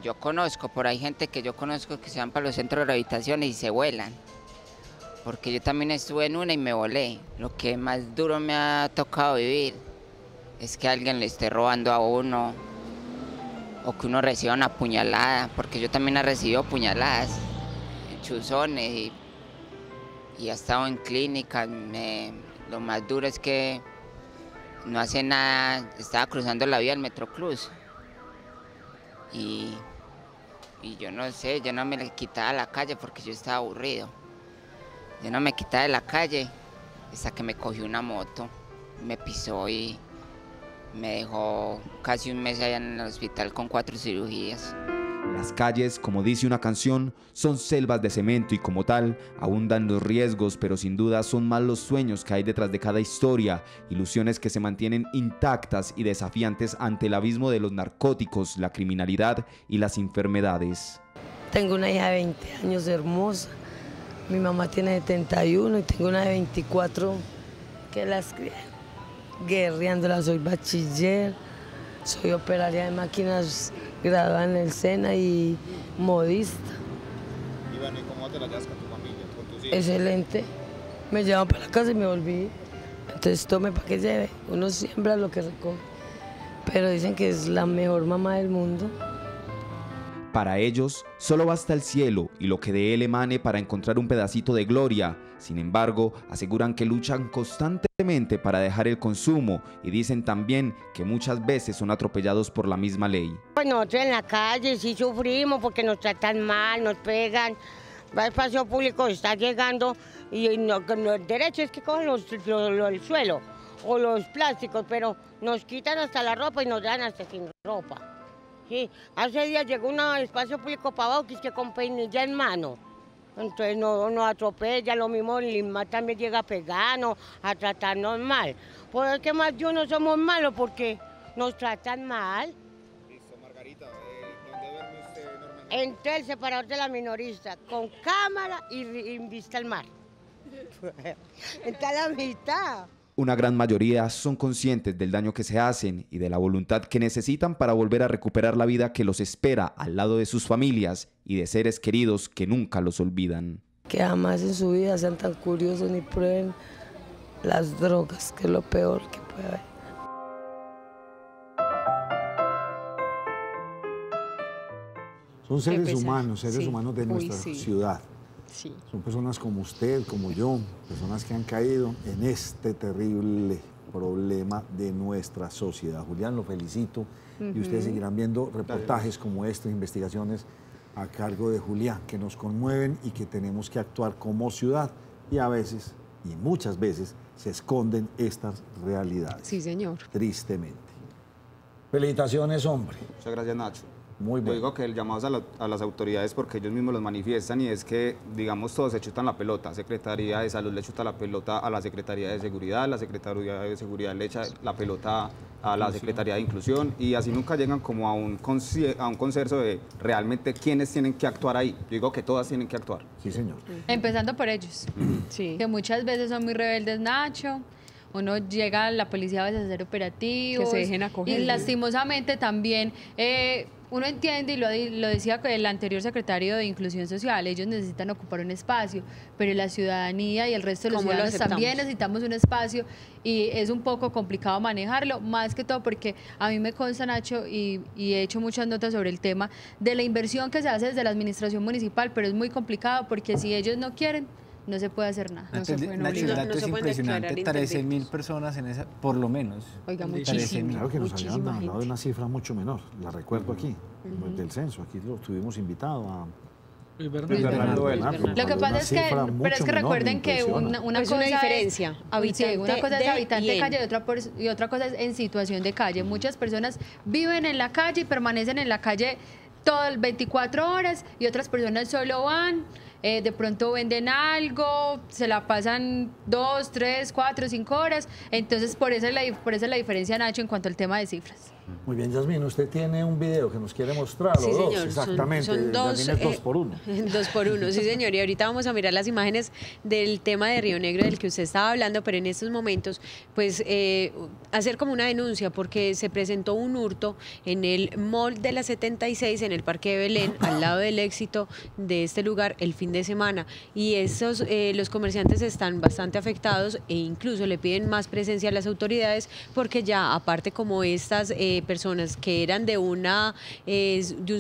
yo conozco, por ahí gente que yo conozco que se van para los centros de rehabilitaciones y se vuelan, porque yo también estuve en una y me volé. Lo que más duro me ha tocado vivir es que alguien le esté robando a uno o que uno reciba una puñalada, porque yo también he recibido puñaladas, chuzones y he estado en clínica. Lo más duro es que no hace nada, estaba cruzando la vía del Metrocruz y yo no sé, yo no me quitaba de la calle porque yo estaba aburrido. Yo no me quitaba de la calle hasta que me cogió una moto, me pisó y me dejó casi un mes allá en el hospital con 4 cirugías. Las calles, como dice una canción, son selvas de cemento y como tal, abundan los riesgos, pero sin duda son más los sueños que hay detrás de cada historia, ilusiones que se mantienen intactas y desafiantes ante el abismo de los narcóticos, la criminalidad y las enfermedades. Tengo una hija de 20 años hermosa, mi mamá tiene 71 y tengo una de 24 que las crié guerreándola. Soy bachiller, soy operaria de máquinas graduada en el SENA y modista. Y bueno, ¿y cómo te la llevas con tu familia, con tus hijos? Excelente, me llevan para la casa y me volví. Entonces tome para que lleve, uno siembra lo que recoge, pero dicen que es la mejor mamá del mundo. Para ellos, solo basta el cielo y lo que de él emane para encontrar un pedacito de gloria. Sin embargo, aseguran que luchan constantemente para dejar el consumo y dicen también que muchas veces son atropellados por la misma ley. Pues nosotros en la calle sí sufrimos porque nos tratan mal, nos pegan. Va al espacio público, está llegando y el derecho es que cogen el suelo o los plásticos, pero nos quitan hasta la ropa y nos dan hasta sin ropa. Sí, hace días llegó un espacio público para abajo que es que con peinilla en mano. Entonces nos atropella, lo mismo Lima también llega a pegarnos, a tratarnos mal. Por el que más de uno somos malos porque nos tratan mal. Listo, Margarita, ¿dónde duerme usted normalmente? Entre el separador de la minorista, con cámara y vista al mar. Está a la mitad. Una gran mayoría son conscientes del daño que se hacen y de la voluntad que necesitan para volver a recuperar la vida que los espera al lado de sus familias y de seres queridos que nunca los olvidan. Que jamás en su vida sean tan curiosos ni prueben las drogas, que es lo peor que puede haber. Son seres humanos de nuestra ciudad. Sí. Son personas como usted, como yo, personas que han caído en este terrible problema de nuestra sociedad. Julián, lo felicito y ustedes seguirán viendo reportajes como estos, investigaciones a cargo de Julián, que nos conmueven y que tenemos que actuar como ciudad y a veces, y muchas veces, se esconden estas realidades. Sí, señor. Tristemente. Felicitaciones, hombre. Muchas gracias, Nacho. Muy bien. Yo digo que el llamado a las autoridades porque ellos mismos los manifiestan y es que, digamos, todos se chutan la pelota. Secretaría de Salud le chuta la pelota a la Secretaría de Seguridad, la Secretaría de Seguridad le echa la pelota a la Secretaría de Inclusión y así nunca llegan como a un consenso de realmente quiénes tienen que actuar ahí. Yo digo que todas tienen que actuar. Sí, señor. Empezando por ellos, sí. Que muchas veces son muy rebeldes, Nacho. Uno llega a la policía a veces a hacer operativos. Que se dejen acoger. Y lastimosamente también uno entiende, y lo decía el anterior secretario de Inclusión Social, ellos necesitan ocupar un espacio, pero la ciudadanía y el resto de los ciudadanos también necesitamos un espacio y es un poco complicado manejarlo, más que todo porque a mí me consta, Nacho, y he hecho muchas notas sobre el tema de la inversión que se hace desde la administración municipal, pero es muy complicado porque si ellos no quieren, no se puede hacer nada. Nacho, el dato es impresionante, 13.000 personas en esa, por lo menos. Oiga, muchísimo. Claro que nos habían hablado de una cifra mucho menor, la recuerdo aquí, del censo, aquí lo tuvimos invitado a... Lo que pasa es que, pero es que recuerden que una cosa es diferencia, una cosa es habitante de calle y otra cosa es en situación de calle. Muchas personas viven en la calle y permanecen en la calle todas 24 horas y otras personas solo van, de pronto venden algo, se la pasan 2, 3, 4, 5 horas. Entonces, por eso es la diferencia, Nacho, en cuanto al tema de cifras. Muy bien, Yasmín, usted tiene un video que nos quiere mostrar, sí, o señor, exactamente, son dos, Yasmín es 2x1. 2x1, sí señor, y ahorita vamos a mirar las imágenes del tema de Río Negro del que usted estaba hablando, pero en estos momentos, pues, hacer como una denuncia, porque se presentó un hurto en el mall de la 76, en el Parque de Belén, al lado del Éxito de este lugar, el fin de semana, y los comerciantes están bastante afectados e incluso le piden más presencia a las autoridades, porque ya, aparte como estas personas que eran de un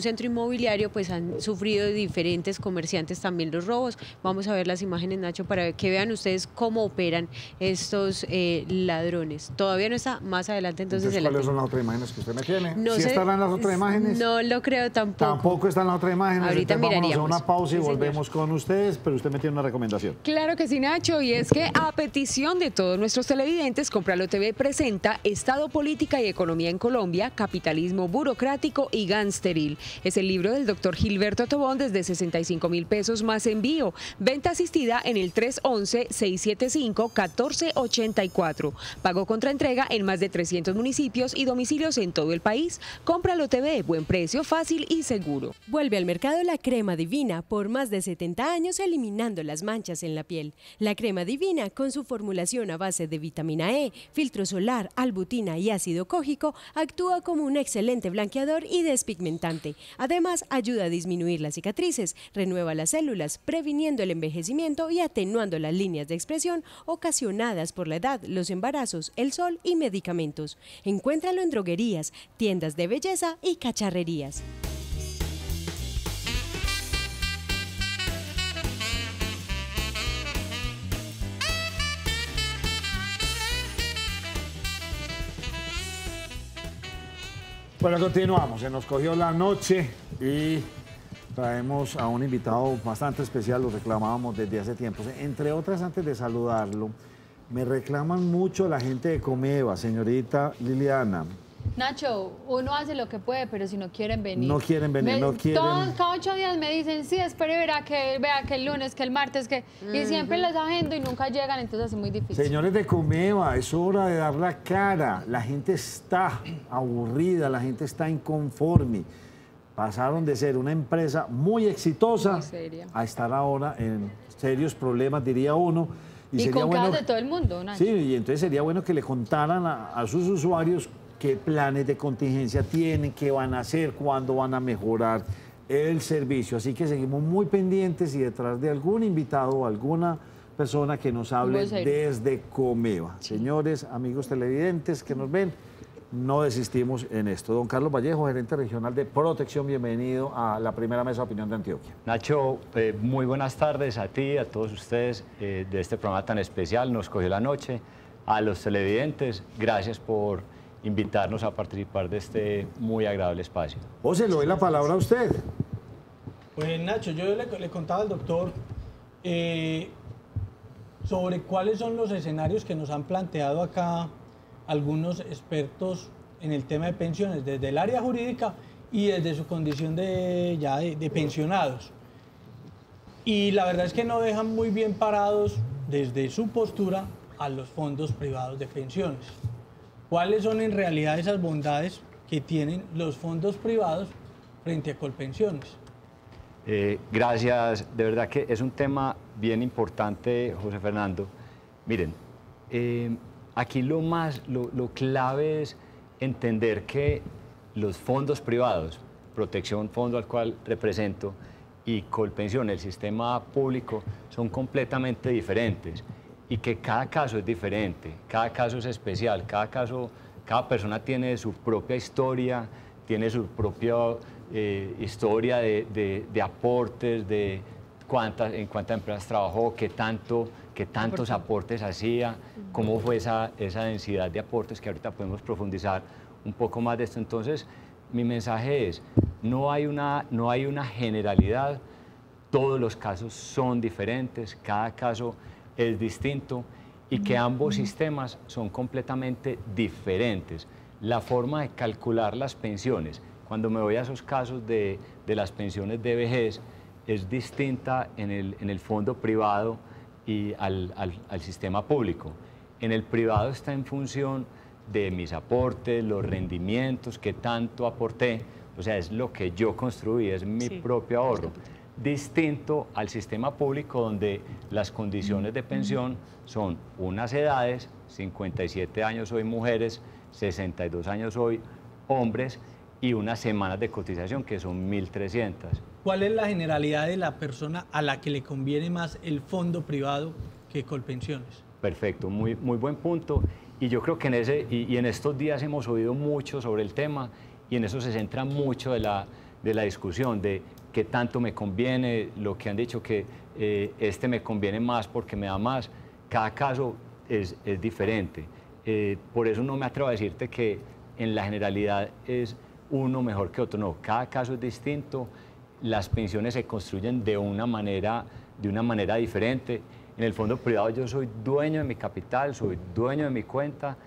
centro inmobiliario, pues han sufrido diferentes comerciantes también los robos. Vamos a ver las imágenes, Nacho, para que vean ustedes cómo operan estos ladrones. Todavía no está, más adelante entonces ¿cuáles son las otras imágenes que usted me tiene? No ¿Sí estarán las otras imágenes? No lo creo tampoco. Tampoco están las otras imágenes. Ahorita miraríamos. Vamos a hacer una pausa y sí, volvemos con ustedes, pero usted me tiene una recomendación. Claro que sí, Nacho, y es que a petición de todos nuestros televidentes, Cómpralo TV presenta Estado, Política y Economía en Colombia, Colombia, capitalismo burocrático y gangsteril. Es el libro del doctor Gilberto Tobón desde 65.000 pesos más envío. Venta asistida en el 311-675-1484. Pago contra entrega en más de 300 municipios y domicilios en todo el país. Cómpralo TV, buen precio, fácil y seguro. Vuelve al mercado la crema divina, por más de 70 años eliminando las manchas en la piel. La crema divina, con su formulación a base de vitamina E, filtro solar, albutina y ácido cógico, actúa como un excelente blanqueador y despigmentante. Además, ayuda a disminuir las cicatrices, renueva las células, previniendo el envejecimiento y atenuando las líneas de expresión ocasionadas por la edad, los embarazos, el sol y medicamentos. Encuéntralo en droguerías, tiendas de belleza y cacharrerías. Bueno, continuamos. Se nos cogió la noche y traemos a un invitado bastante especial, lo reclamábamos desde hace tiempo. Entre otras, antes de saludarlo, me reclaman mucho la gente de Comeva, señorita Liliana. Nacho, uno hace lo que puede, pero si no quieren venir. No quieren venir, no quieren. Cada 8 días me dicen, sí, espere, vea que el lunes, que el martes, que... Y siempre les agendo y nunca llegan, entonces es muy difícil. Señores de Comeva, es hora de dar la cara. La gente está aburrida, la gente está inconforme. Pasaron de ser una empresa muy exitosa a estar ahora en serios problemas, diría uno. Y con casos de todo el mundo, Nacho. Sí, y entonces sería bueno que le contaran a sus usuarios qué planes de contingencia tienen, qué van a hacer, cuándo van a mejorar el servicio. Así que seguimos muy pendientes y detrás de algún invitado o alguna persona que nos hable desde Comeva. Señores, amigos televidentes que nos ven, no desistimos en esto. Don Carlos Vallejo, gerente regional de Protección, bienvenido a la primera mesa de opinión de Antioquia. Nacho, muy buenas tardes a ti, a todos ustedes de este programa tan especial, nos cogió la noche. A los televidentes, gracias por invitarnos a participar de este muy agradable espacio. José, le doy la palabra a usted. Pues Nacho, yo le contaba al doctor sobre cuáles son los escenarios que nos han planteado acá algunos expertos en el tema de pensiones, desde el área jurídica y desde su condición de pensionados. Y la verdad es que no dejan muy bien parados desde su postura a los fondos privados de pensiones. ¿Cuáles son en realidad esas bondades que tienen los fondos privados frente a Colpensiones? Gracias, de verdad que es un tema bien importante, José Fernando. Miren, aquí lo clave es entender que los fondos privados, Protección, fondo al cual represento, y Colpensión, el sistema público, son completamente diferentes. Y que cada caso es diferente, cada caso es especial, cada persona tiene su propia historia, tiene su propia historia de aportes, de en cuántas empresas trabajó, qué tantos aportes hacía, cómo fue esa densidad de aportes, que ahorita podemos profundizar un poco más de esto. Entonces, mi mensaje es, no hay una generalidad, todos los casos son diferentes, cada caso es distinto y que ambos sistemas son completamente diferentes. La forma de calcular las pensiones, cuando me voy a esos casos de las pensiones de vejez, es distinta en el fondo privado y al sistema público. En el privado está en función de mis aportes, los rendimientos, qué tanto aporté, o sea, es lo que yo construí, es mi propio ahorro. Distinto al sistema público, donde las condiciones de pensión son unas edades, 57 años hoy mujeres, 62 años hoy hombres, y unas semanas de cotización que son 1.300. ¿Cuál es la generalidad de la persona a la que le conviene más el fondo privado que Colpensiones? Perfecto, muy buen punto. Y yo creo que en estos días hemos oído mucho sobre el tema y en eso se centra mucho de la discusión de qué tanto me conviene, lo que han dicho que este me conviene más porque me da más. Cada caso es diferente. Por eso no me atrevo a decirte que en la generalidad es uno mejor que otro. No, cada caso es distinto. Las pensiones se construyen de una manera diferente. En el fondo privado yo soy dueño de mi capital, soy dueño de mi cuenta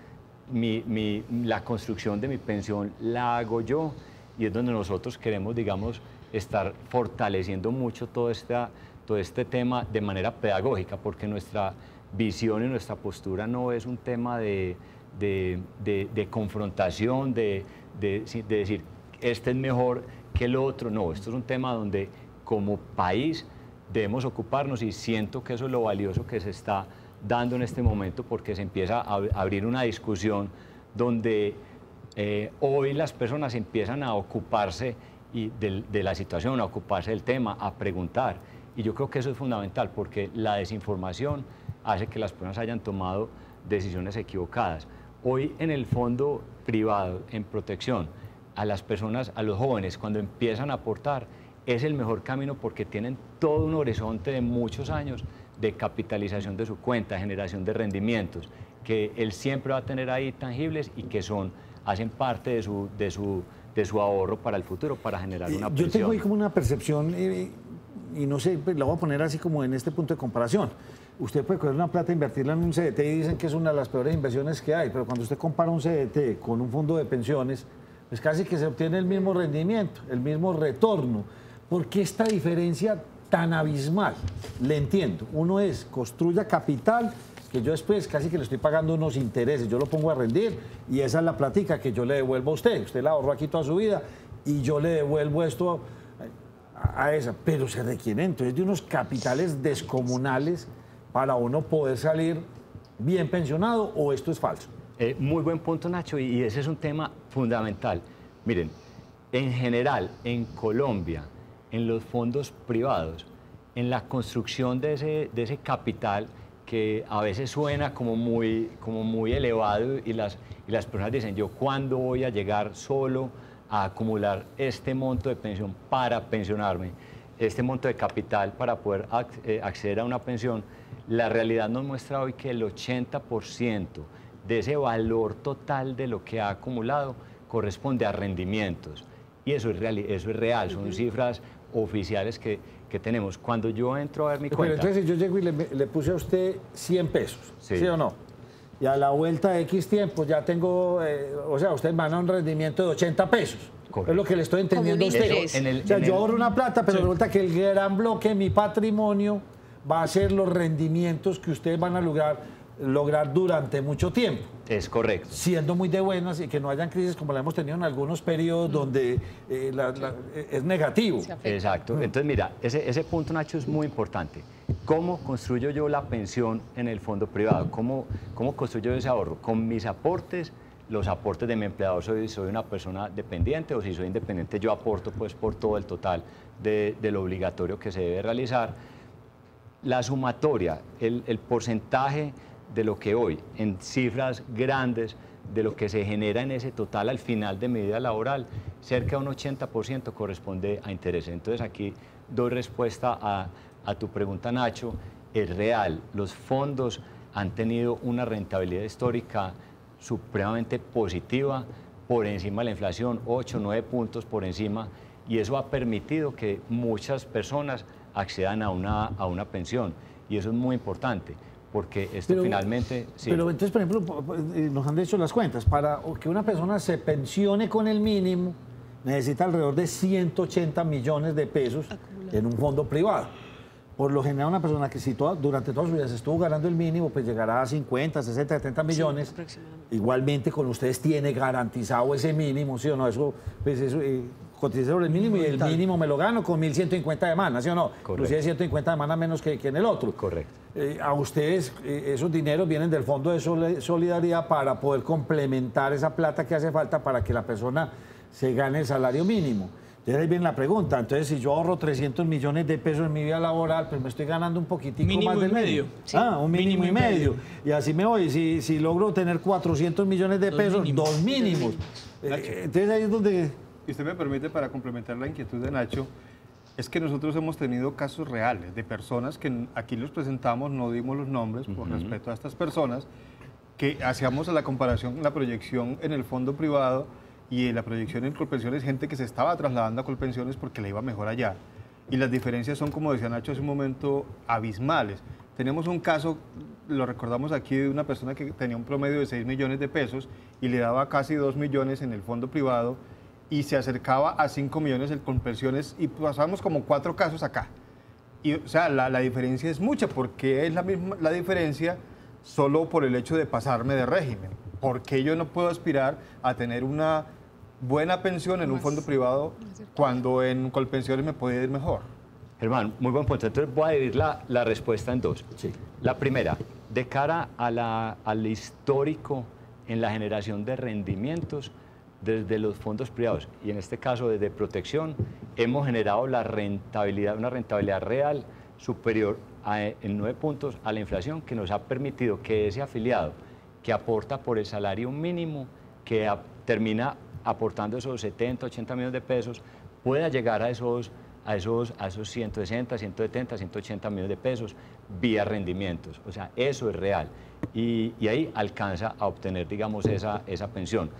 la construcción de mi pensión la hago yo, y es donde nosotros queremos, digamos, estar fortaleciendo mucho todo este tema de manera pedagógica, porque nuestra visión y nuestra postura no es un tema de confrontación, de decir, este es mejor que el otro. No, esto es un tema donde como país debemos ocuparnos, y siento que eso es lo valioso que se está dando en este momento, porque se empieza a abrir una discusión donde hoy las personas empiezan a ocuparse de la situación, a ocuparse del tema, a preguntar. Y yo creo que eso es fundamental, porque la desinformación hace que las personas hayan tomado decisiones equivocadas. Hoy en el fondo privado, en protección, a las personas, a los jóvenes, cuando empiezan a aportar, es el mejor camino, porque tienen todo un horizonte de muchos años de capitalización de su cuenta, generación de rendimientos, que él siempre va a tener ahí tangibles y que hacen parte de su ahorro para el futuro, para generar una pensión. Yo tengo ahí como una percepción, y no sé, pues la voy a poner así como en este punto de comparación. Usted puede coger una plata e invertirla en un CDT y dicen que es una de las peores inversiones que hay, pero cuando usted compara un CDT con un fondo de pensiones, pues casi que se obtiene el mismo rendimiento, el mismo retorno. ¿Por qué esta diferencia tan abismal? Le entiendo. Uno es construya capital, que yo después casi que le estoy pagando unos intereses, yo lo pongo a rendir y esa es la plática que yo le devuelvo a usted. Usted la ahorró aquí toda su vida y yo le devuelvo esto a esa. Pero se requieren entonces de unos capitales descomunales para uno poder salir bien pensionado, ¿o esto es falso? Muy buen punto, Nacho, y ese es un tema fundamental. Miren, en general, en Colombia, en los fondos privados, en la construcción de ese capital que a veces suena como muy elevado, y las personas dicen, yo ¿cuándo voy a llegar solo a acumular este monto de pensión para pensionarme, este monto de capital para poder acceder a una pensión? La realidad nos muestra hoy que el 80% de ese valor total de lo que ha acumulado corresponde a rendimientos. Y eso es real, son cifras oficiales que tenemos. Cuando yo entro a ver mi cuenta... Pero entonces yo llego y le puse a usted 100 pesos, ¿sí o no? Y a la vuelta de X tiempo ya tengo, o sea, usted manda un rendimiento de 80 pesos. Correcto. Es lo que le estoy entendiendo a usted. O sea, yo ahorro una plata, pero resulta que el gran bloque de mi patrimonio va a ser los rendimientos que ustedes van a lograr durante mucho tiempo. Es correcto. Siendo muy de buenas y que no hayan crisis como la hemos tenido en algunos periodos donde es negativo. Exacto. Entonces, mira, ese punto, Nacho, es muy importante. ¿Cómo construyo yo la pensión en el fondo privado? ¿Cómo construyo ese ahorro? Con mis aportes, los aportes de mi empleador, soy una persona dependiente, o si soy independiente, yo aporto pues por todo el total de lo obligatorio que se debe realizar. La sumatoria, el porcentaje de lo que hoy, en cifras grandes, de lo que se genera en ese total al final de mi vida laboral, cerca de un 80% corresponde a intereses. Entonces aquí doy respuesta a tu pregunta, Nacho. Es real, los fondos han tenido una rentabilidad histórica supremamente positiva, por encima de la inflación, 8, 9 puntos por encima, y eso ha permitido que muchas personas accedan a una pensión, y eso es muy importante, porque esto finalmente... Sí. Pero entonces, por ejemplo, nos han hecho las cuentas, para que una persona se pensione con el mínimo, necesita alrededor de 180 millones de pesos en un fondo privado. Por lo general, una persona que durante toda su vida se estuvo ganando el mínimo, pues llegará a 50, 60, 70 millones. Sí, igualmente con ustedes tiene garantizado ese mínimo, ¿sí o no? Eso, pues eso, cotice sobre el mínimo, y el mínimo me lo gano con 1.150 de mana, ¿sí o no? Inclusive 150 de mana menos que en el otro. Correcto. A ustedes esos dineros vienen del Fondo de Solidaridad para poder complementar esa plata que hace falta para que la persona se gane el salario mínimo. Entonces ahí viene la pregunta, entonces si yo ahorro 300 millones de pesos en mi vida laboral, pues me estoy ganando un poquitico más del medio. Sí. Un mínimo y medio. Y así me voy, si logro tener 400 millones de pesos, dos mínimos. Entonces ahí es donde... Y usted me permite, para complementar la inquietud de Nacho, es que nosotros hemos tenido casos reales de personas que aquí los presentamos, no dimos los nombres por respeto a estas personas, que hacíamos la comparación, la proyección en el fondo privado y la proyección en Colpensiones, gente que se estaba trasladando a Colpensiones porque le iba mejor allá. Y las diferencias son, como decía Nacho hace un momento, abismales. Tenemos un caso lo recordamos aquí, de una persona que tenía un promedio de 6 millones de pesos y le daba casi 2 millones en el fondo privado y se acercaba a 5 millones en Colpensiones y pasamos como 4 casos acá. Y, o sea, la diferencia es mucha, porque es la diferencia solo por el hecho de pasarme de régimen. Porque yo no puedo aspirar a tener una buena pensión en un fondo privado cuando en Colpensiones me puede ir mejor. Germán, muy buen punto. Entonces voy a dividir la respuesta en dos. Sí. La primera, de cara al histórico en la generación de rendimientos desde los fondos privados, y en este caso desde protección, hemos generado una rentabilidad real superior en 9 puntos a la inflación, que nos ha permitido que ese afiliado que aporta por el salario mínimo, que termina aportando esos 70, 80 millones de pesos, pueda llegar a esos 160, 170, 180 millones de pesos vía rendimientos. O sea, eso es real. Y ahí alcanza a obtener, digamos, esa pensión.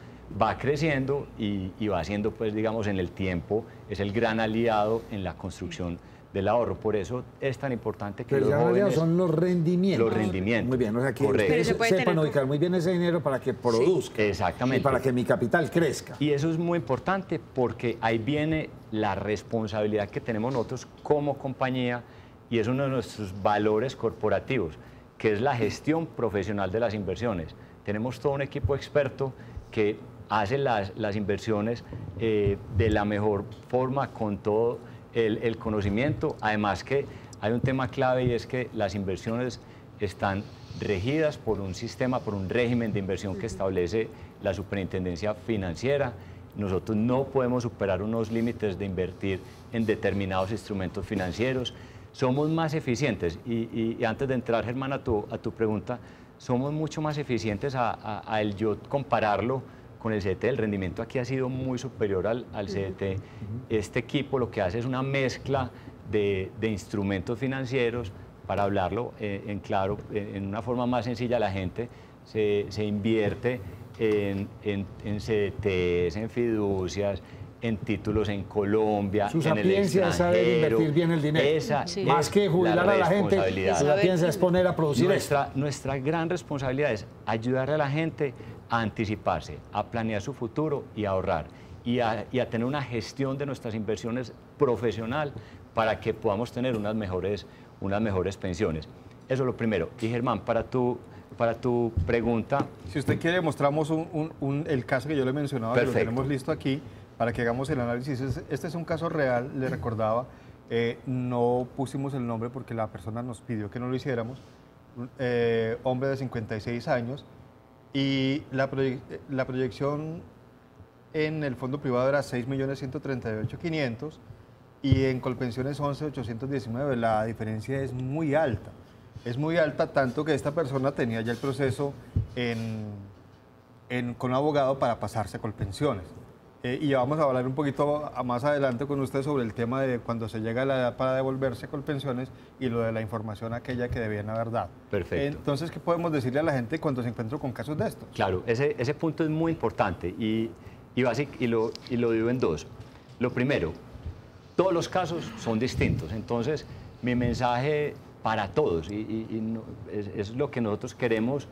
Va creciendo y va siendo, pues, digamos, en el tiempo, es el gran aliado en la construcción del ahorro. Por eso es tan importante que los jóvenes... son los rendimientos. Los rendimientos. Muy bien, o sea, que ustedes sepan ubicar muy bien ese dinero para que produzca. Sí, exactamente. Y para que mi capital crezca. Y eso es muy importante porque ahí viene la responsabilidad que tenemos nosotros como compañía, y es uno de nuestros valores corporativos, que es la gestión profesional de las inversiones. Tenemos todo un equipo experto que hace las inversiones de la mejor forma, con todo el conocimiento. Además que hay un tema clave, y es que las inversiones están regidas por un sistema, por un régimen de inversión que establece la Superintendencia Financiera. Nosotros no podemos superar unos límites de invertir en determinados instrumentos financieros. Somos más eficientes, y antes de entrar, Germán, a tu pregunta, somos mucho más eficientes a el yo compararlo con el CDT. El rendimiento aquí ha sido muy superior al CDT. Este equipo lo que hace es una mezcla de instrumentos financieros. Para hablarlo en claro, en una forma más sencilla, la gente se invierte en CDTs, en fiducias, en títulos en Colombia, su en el sapiencia es saber invertir bien el dinero. Más que jubilar a la gente, su sapiencia es poner a producir nuestra gran responsabilidad es ayudar a la gente a anticiparse, a planear su futuro y a ahorrar, y a tener una gestión de nuestras inversiones profesional para que podamos tener unas mejores pensiones. Eso es lo primero. Y Germán, para tu pregunta... Si usted quiere, mostramos el caso que yo le mencionaba. Perfecto. Que lo tenemos listo aquí para que hagamos el análisis. Este es un caso real, le recordaba. No pusimos el nombre porque la persona nos pidió que no lo hiciéramos. Hombre de 56 años. Y la proyección en el fondo privado era 6.138.500 y en Colpensiones 11.819. La diferencia es muy alta. Es muy alta, tanto que esta persona tenía ya el proceso con un abogado para pasarse a Colpensiones. Y vamos a hablar un poquito más adelante con usted sobre el tema de cuando se llega a la edad para devolverse a Colpensiones y lo de la información aquella que debían haber dado. Perfecto. Entonces, ¿qué podemos decirle a la gente cuando se encuentra con casos de estos? Claro, ese punto es muy importante y lo digo en dos. Lo primero, todos los casos son distintos, entonces mi mensaje para todos, es lo que nosotros queremos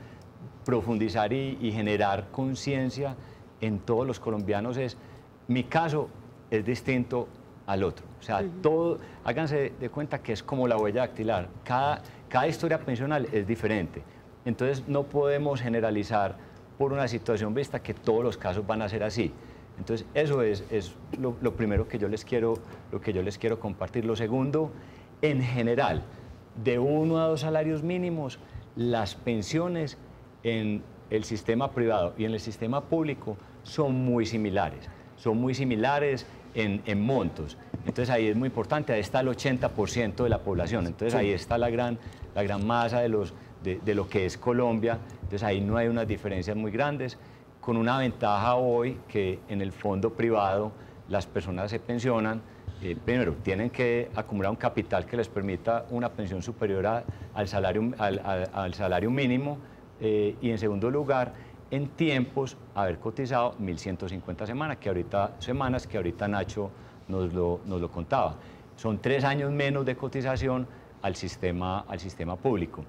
profundizar y generar conciencia en todos los colombianos, es: mi caso es distinto al otro. O sea, todo, háganse de cuenta que es como la huella dactilar. Cada historia pensional es diferente. Entonces no podemos generalizar por una situación vista que todos los casos van a ser así. Entonces eso es lo primero que yo les quiero compartir. Lo segundo, en general, de 1 a 2 salarios mínimos, las pensiones en el sistema privado y en el sistema público son muy similares en montos. Entonces ahí es muy importante, ahí está el 80% de la población, entonces ahí está la gran masa de lo que es Colombia. Entonces ahí no hay unas diferencias muy grandes, con una ventaja hoy que en el fondo privado las personas se pensionan. Primero, tienen que acumular un capital que les permita una pensión superior al salario mínimo, y en segundo lugar, en tiempos, haber cotizado 1.150 semanas, que ahorita Nacho nos lo contaba. Son 3 años menos de cotización al sistema público.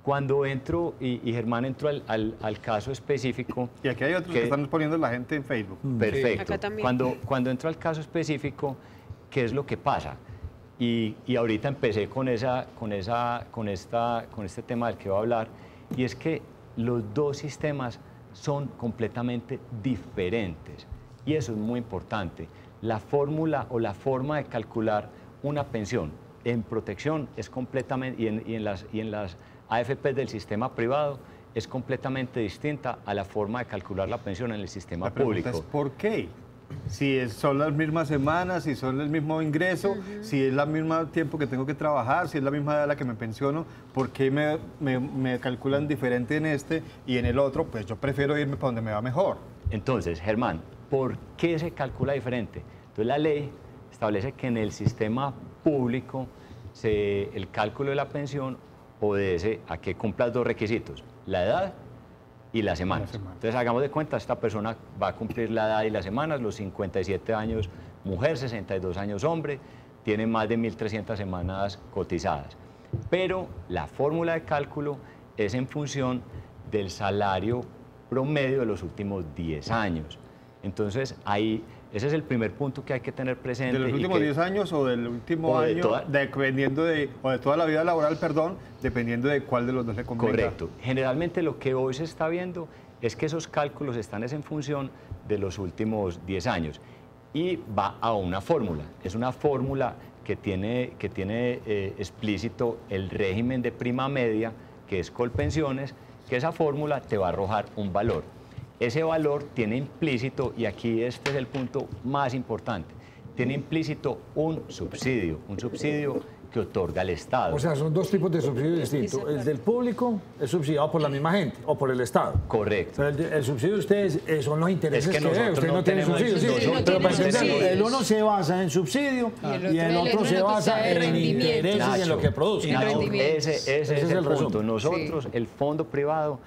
Cuando entro, y Germán entró al caso específico... Y aquí hay otros que están poniendo la gente en Facebook. Perfecto. Acá también. Cuando entro al caso específico, ¿qué es lo que pasa? Y ahorita empecé con este tema del que voy a hablar, y es que los dos sistemas son completamente diferentes, y eso es muy importante. La fórmula o la forma de calcular una pensión en protección es completamente, y en las AFP del sistema privado es completamente distinta a la forma de calcular la pensión en el sistema público. Es ¿por qué? Si son las mismas semanas, si son el mismo ingreso, si es el mismo tiempo que tengo que trabajar, si es la misma edad a la que me pensiono, ¿por qué me calculan diferente en este y en el otro? Pues yo prefiero irme para donde me va mejor. Entonces, Germán, ¿por qué se calcula diferente? Entonces la ley establece que en el sistema público el cálculo de la pensión obedece a que cumplas dos requisitos, la edad y las semanas. Entonces, hagamos de cuenta, esta persona va a cumplir la edad y las semanas, los 57 años mujer, 62 años hombre, tiene más de 1.300 semanas cotizadas. Pero la fórmula de cálculo es en función del salario promedio de los últimos 10 años. Entonces, ese es el primer punto que hay que tener presente. ¿De los últimos 10 años o del último año? Dependiendo o de toda la vida laboral, perdón, dependiendo de cuál de los dos le convenga. Correcto. Generalmente lo que hoy se está viendo es que esos cálculos están en función de los últimos 10 años y va a una fórmula. Es una fórmula que tiene explícito el régimen de prima media, que es Colpensiones, que esa fórmula te va a arrojar un valor. Ese valor tiene implícito, y aquí este es el punto más importante, tiene implícito un subsidio que otorga el Estado. O sea, son dos tipos de subsidios distintos. El del público es subsidiado por la misma gente o por el Estado. Correcto. O sea, el subsidio de ustedes son los intereses que debe. Usted no tiene subsidio. Pero para entenderlo, el uno se basa en subsidio y el otro se basa en intereses y en lo que produce. Ese es el punto. Nosotros, el fondo privado,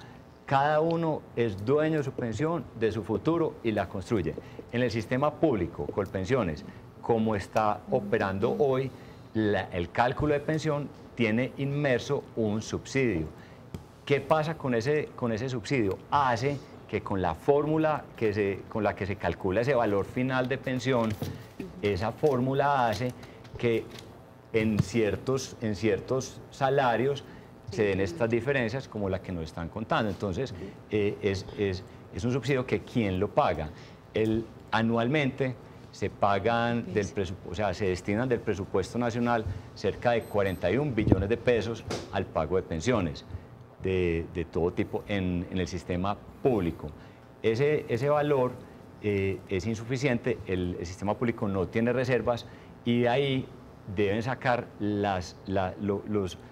cada uno es dueño de su pensión, de su futuro, y la construye. En el sistema público, Colpensiones, como está operando hoy, el cálculo de pensión tiene inmerso un subsidio. ¿Qué pasa con ese subsidio? Hace que con la fórmula con la que se calcula ese valor final de pensión, esa fórmula hace que en ciertos salarios se den estas diferencias como la que nos están contando. Entonces, es un subsidio que ¿quién lo paga? Anualmente se pagan se destinan del presupuesto nacional cerca de 41 billones de pesos al pago de pensiones de todo tipo en el sistema público. Ese valor es insuficiente, el sistema público no tiene reservas, y de ahí deben sacar los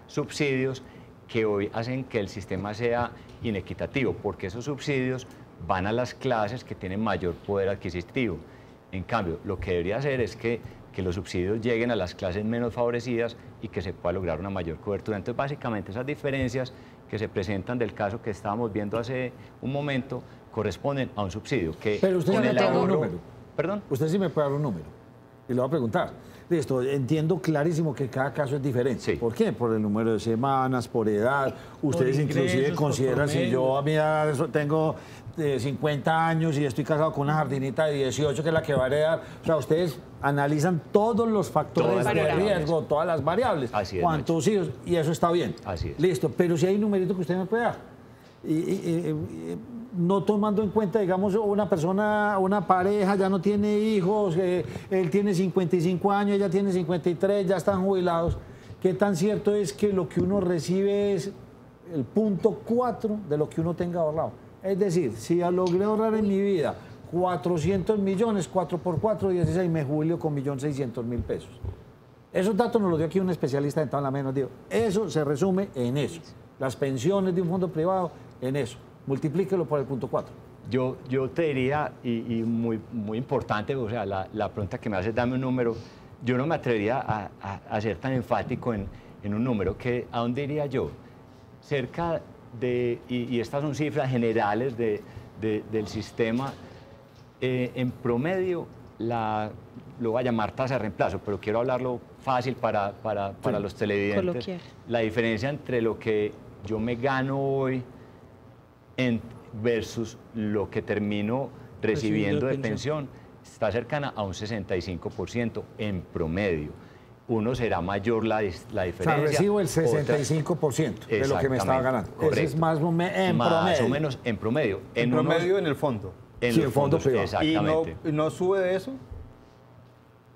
subsidios que hoy hacen que el sistema sea inequitativo, porque esos subsidios van a las clases que tienen mayor poder adquisitivo. En cambio, lo que debería hacer es que los subsidios lleguen a las clases menos favorecidas y que se pueda lograr una mayor cobertura. Entonces, básicamente, esas diferencias que se presentan del caso que estábamos viendo hace un momento corresponden a un subsidio. Pero usted sí me puede dar un número. ¿Perdón? Usted sí me puede dar un número. Y le voy a preguntar. Listo, entiendo clarísimo que cada caso es diferente. Sí. ¿Por qué? Por el número de semanas, por edad. Ustedes inclusive consideran, si yo a mi edad tengo 50 años y estoy casado con una jardinita de 18, que es la que va a heredar. O sea, ustedes analizan todos los factores de riesgo, todas las variables. Así es, cuántos hijos, y eso está bien. Así es. Listo, pero si hay un numerito que usted me puede dar. No tomando en cuenta, digamos, una pareja ya no tiene hijos, él tiene 55 años, ella tiene 53, ya están jubilados. ¿Qué tan cierto es que lo que uno recibe es el 0.4 de lo que uno tenga ahorrado? Es decir, si logré ahorrar en mi vida 400 millones, 4 por 4, 16, me jubilio con 1.600.000 pesos. Esos datos nos los dio aquí un especialista en tabla menos, digo, eso se resume en eso. Las pensiones de un fondo privado, en eso. Multiplíquelo por el 0.4. Yo te diría, y muy importante, o sea, la pregunta que me haces, dame un número, yo no me atrevería a ser tan enfático en un número, que ¿a dónde iría yo? Cerca de, y estas son cifras generales del sistema, en promedio, lo voy a llamar tasa de reemplazo, pero quiero hablarlo fácil para los televidentes. Coloquial. La diferencia entre lo que yo me gano hoy versus lo que termino recibiendo de pensión, está cercana a un 65% en promedio. Uno será mayor la diferencia. O sea, recibo el 65% de lo que me estaba ganando. Correcto. Eso es más o menos en promedio. Más o menos en promedio. En promedio en el fondo. En los fondos privado. Exactamente. ¿Y no sube de eso?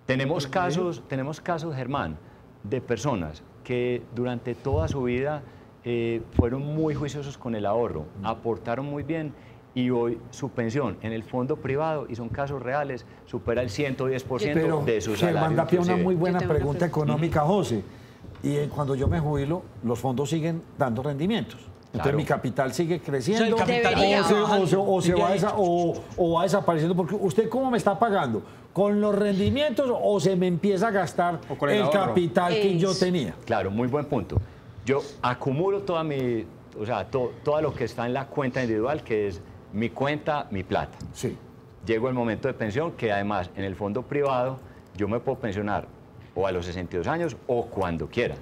Tenemos casos, Germán, de personas que durante toda su vida fueron muy juiciosos con el ahorro, aportaron muy bien y hoy su pensión en el fondo privado, y son casos reales, supera el 110% de su salario. Germán da pie a una muy buena pregunta económica, José. Y cuando yo me jubilo, los fondos siguen dando rendimientos. Entonces claro, mi capital sigue creciendo, o va desapareciendo, porque usted ¿cómo me está pagando? ¿Con los rendimientos o se me empieza a gastar el capital que yo tenía? Claro, muy buen punto. Yo acumulo toda mi, todo lo que está en la cuenta individual, que es mi cuenta, mi plata. Sí. Llego el momento de pensión, que además en el fondo privado yo me puedo pensionar o a los 62 años o cuando quiera.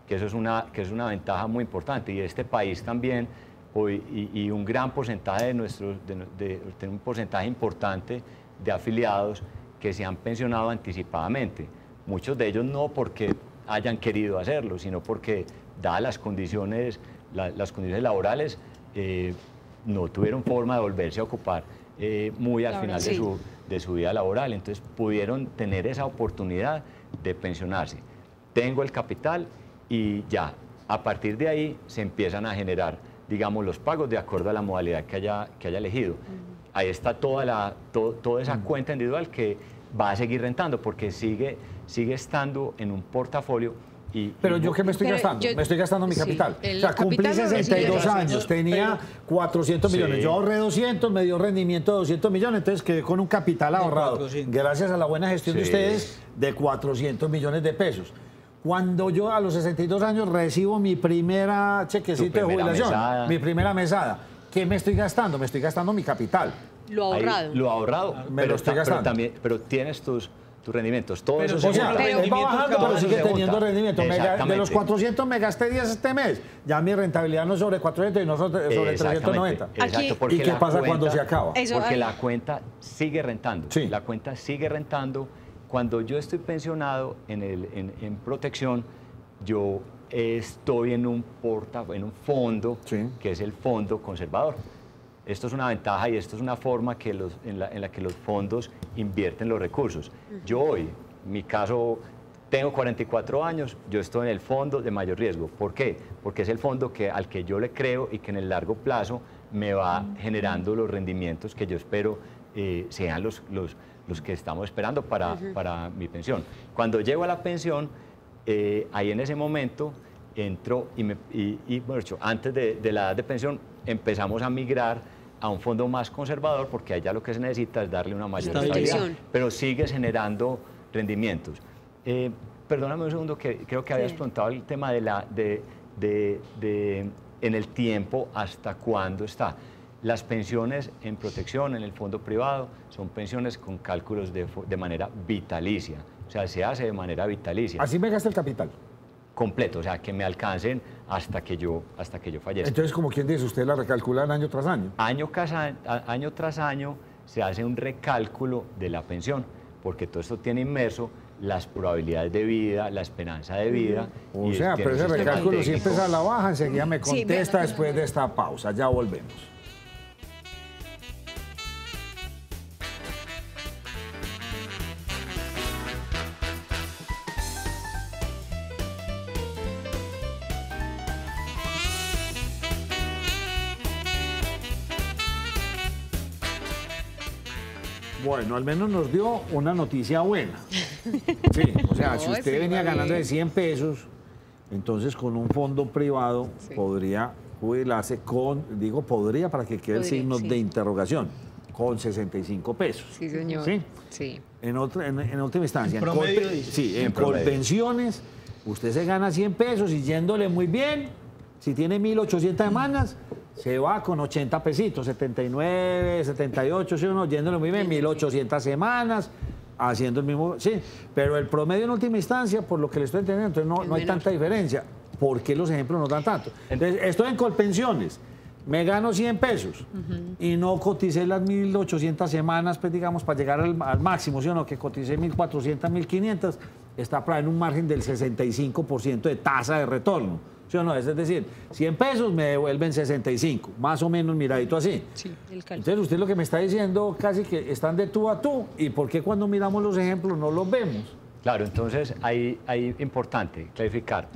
Que eso es una ventaja muy importante, y este país también hoy, y un gran porcentaje de un porcentaje importante de afiliados que se han pensionado anticipadamente, muchos de ellos no porque hayan querido hacerlo, sino porque dadas las condiciones laborales no tuvieron forma de volverse a ocupar muy al final de su vida laboral, entonces pudieron tener esa oportunidad de pensionarse. Tengo el capital y ya, a partir de ahí se empiezan a generar, digamos, los pagos de acuerdo a la modalidad que haya elegido. Ahí está toda esa cuenta individual que va a seguir rentando porque sigue estando en un portafolio. Pero yo, ¿qué me estoy gastando? Me estoy gastando mi capital. O sea, cumplí 62 años, tenía 400 millones. Yo ahorré 200, me dio rendimiento de 200 millones, entonces quedé con un capital ahorrado, gracias a la buena gestión de ustedes, de 400 millones de pesos. Cuando yo a los 62 años recibo mi primera chequecito de jubilación, mi primera mesada, ¿qué me estoy gastando? Me estoy gastando mi capital. Lo ahorrado. Lo ahorrado, lo estoy gastando. Pero tienes tus rendimientos. Todo eso va bajando, pero sigue teniendo rendimiento. De los 400 me gasté 10 este mes. Ya mi rentabilidad no es sobre 400 y no sobre 390. Exacto. ¿Y qué pasa cuando se acaba? Porque la cuenta sigue rentando. Sí. La cuenta sigue rentando. Cuando yo estoy pensionado en protección, yo estoy en un fondo, que es el fondo conservador. Esto es una ventaja y esto es una forma en la que los fondos invierten los recursos. Yo hoy, mi caso, tengo 44 años, yo estoy en el fondo de mayor riesgo. ¿Por qué? Porque es el fondo al que yo le creo y que en el largo plazo me va generando los rendimientos que yo espero sean los que estamos esperando para mi pensión. Cuando llego a la pensión, ahí en ese momento entro antes de la edad de pensión empezamos a migrar a un fondo más conservador porque allá lo que se necesita es darle una mayor estabilidad, pero sigues generando rendimientos. Perdóname un segundo, que creo que habías preguntado el tema en el tiempo hasta cuándo está. Las pensiones en protección, en el fondo privado, son pensiones con cálculos de manera vitalicia. O sea, se hace de manera vitalicia. Así me gasta el capital. Completo, o sea, que me alcancen hasta que yo fallezca. Entonces, como quien dice, ¿usted la recalculan año tras año? Año tras año se hace un recálculo de la pensión, porque todo esto tiene inmerso las probabilidades de vida, la esperanza de vida. O sea, pero ese recálculo siempre es a la baja. Enseguida me contesta después de esta pausa. Ya volvemos. Bueno, al menos nos dio una noticia buena. Sí, o sea, si usted venía ganando de 100 pesos, entonces con un fondo privado podría jubilarse digo podría para que quede el signo de interrogación, con 65 pesos. Sí, señor. Sí. En última instancia, en Colpensiones, usted se gana 100 pesos y yéndole muy bien, si tiene 1.800 semanas, se va con 80 pesitos, 79, 78, ¿sí o no? Yéndole muy bien, 1.800 semanas, haciendo el mismo... Sí, pero el promedio en última instancia, por lo que le estoy entendiendo, entonces no hay tanta diferencia. ¿por qué los ejemplos no dan tanto? Entonces, estoy en Colpensiones, me gano 100 pesos y no coticé las 1.800 semanas, pues digamos, para llegar al máximo, ¿sí o no? Que coticé 1.400, 1.500, está en un margen del 65% de tasa de retorno, ¿sí o no? Es decir, 100 pesos me devuelven 65, más o menos miradito así. Sí, el cálculo. Entonces, usted lo que me está diciendo casi que están de tú a tú, ¿y por qué cuando miramos los ejemplos no los vemos? Claro, entonces ahí importante clarificar.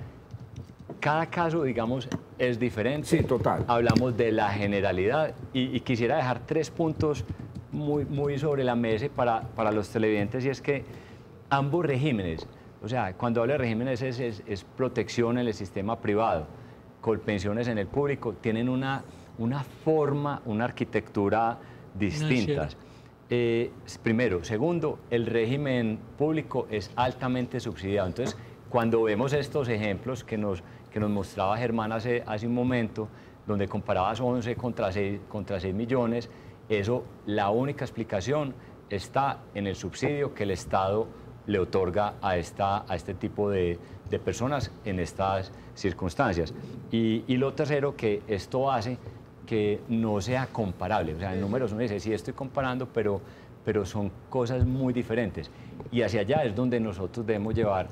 Cada caso, digamos, es diferente. Sí, total. Hablamos de la generalidad y quisiera dejar 3 puntos muy sobre la mesa para los televidentes, y es que ambos regímenes, o sea, cuando hablo de regímenes es protección en el sistema privado, Colpensiones en el público, tienen una forma, una arquitectura distintas. Primero. Segundo, el régimen público es altamente subsidiado. Entonces, cuando vemos estos ejemplos que nos mostraba Germán hace un momento, donde comparabas 11 contra 6 millones, eso, la única explicación está en el subsidio que el Estado le otorga a este tipo de personas en estas circunstancias. Y lo tercero, que esto hace que no sea comparable. O sea, en números uno dice, sí estoy comparando, pero son cosas muy diferentes. Y hacia allá es donde nosotros debemos llevar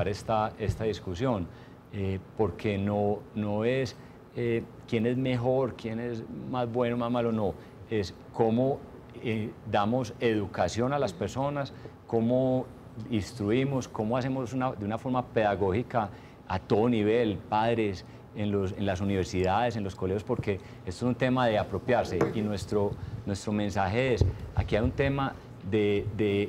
esta discusión, porque no es quién es mejor, quién es más bueno, más malo, no. Es cómo damos educación a las personas, cómo instruimos, cómo hacemos de una forma pedagógica a todo nivel, padres, en las universidades, en los colegios, porque esto es un tema de apropiarse, y nuestro mensaje es, aquí hay un tema de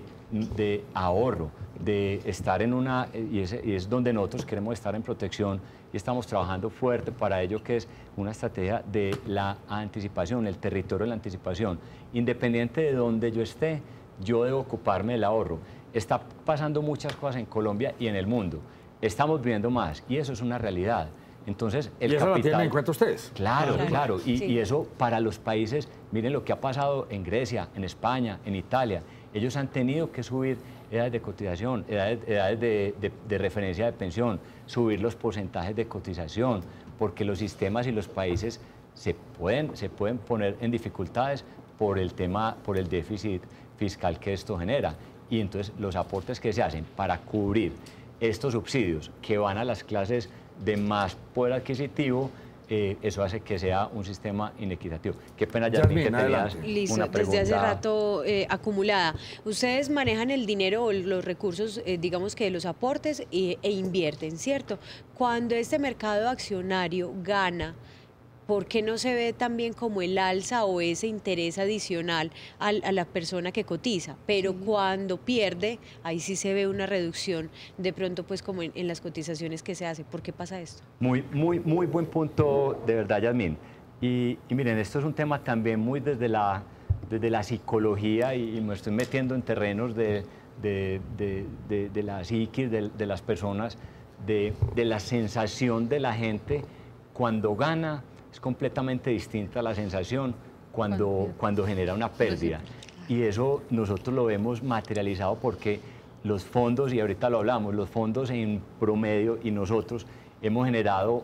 ahorro, de estar y es donde nosotros queremos estar en protección, y estamos trabajando fuerte para ello, que es una estrategia de la anticipación, el territorio de la anticipación. Independiente de donde yo esté, yo debo ocuparme del ahorro. Está pasando muchas cosas en Colombia y en el mundo. Estamos viviendo más, y eso es una realidad. Entonces, el ¿Y eso capital, lo tienen en cuenta ustedes? Claro. Sí. Y eso para los países, miren lo que ha pasado en Grecia, en España, en Italia. Ellos han tenido que subir edades de cotización, edades de referencia de pensión, subir los porcentajes de cotización, porque los sistemas y los países se pueden poner en dificultades por el déficit fiscal que esto genera. Y entonces los aportes que se hacen para cubrir estos subsidios que van a las clases de más poder adquisitivo, eso hace que sea un sistema inequitativo. Qué pena, Yasmín, que tenías una pregunta. Desde hace rato acumulada. Ustedes manejan el dinero o los recursos, digamos que de los aportes, e invierten, ¿cierto? Cuando este mercado accionario gana, ¿por qué no se ve también como el alza o ese interés adicional a la persona que cotiza? Pero cuando pierde, ahí sí se ve una reducción, de pronto pues como en las cotizaciones que se hace. ¿Por qué pasa esto? Muy buen punto, de verdad, Yasmín. Y miren, esto es un tema también muy desde la psicología, y me estoy metiendo en terrenos de la psiquis de las personas, de la sensación de la gente cuando gana. Es completamente distinta la sensación cuando genera una pérdida. Y eso nosotros lo vemos materializado porque los fondos, y ahorita lo hablamos, los fondos en promedio, y nosotros hemos generado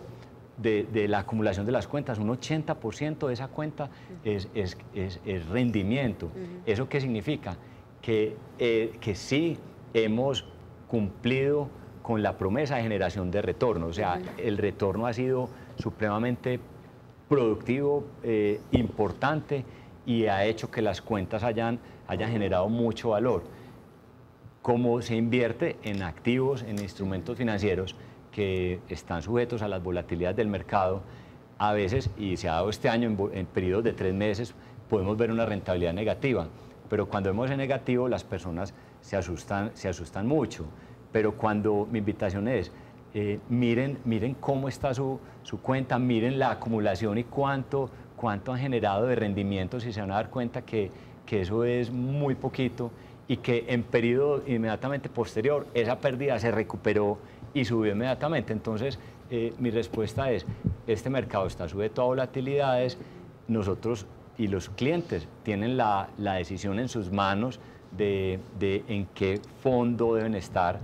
de la acumulación de las cuentas, un 80% de esa cuenta es rendimiento. ¿Eso qué significa? Que sí hemos cumplido con la promesa de generación de retorno. O sea, el retorno ha sido supremamente productivo, importante, y ha hecho que las cuentas hayan generado mucho valor. Como se invierte en activos, en instrumentos financieros que están sujetos a las volatilidades del mercado, a veces, y se ha dado este año en periodos de 3 meses, podemos ver una rentabilidad negativa, pero cuando vemos en negativo las personas se asustan mucho. Pero cuando mi invitación es, miren cómo está su cuenta, miren la acumulación y cuánto han generado de rendimientos, y se van a dar cuenta que eso es muy poquito, y que en periodo inmediatamente posterior esa pérdida se recuperó y subió inmediatamente. Entonces, mi respuesta es, este mercado está sujeto a volatilidades, nosotros y los clientes tienen la decisión en sus manos de en qué fondo deben estar,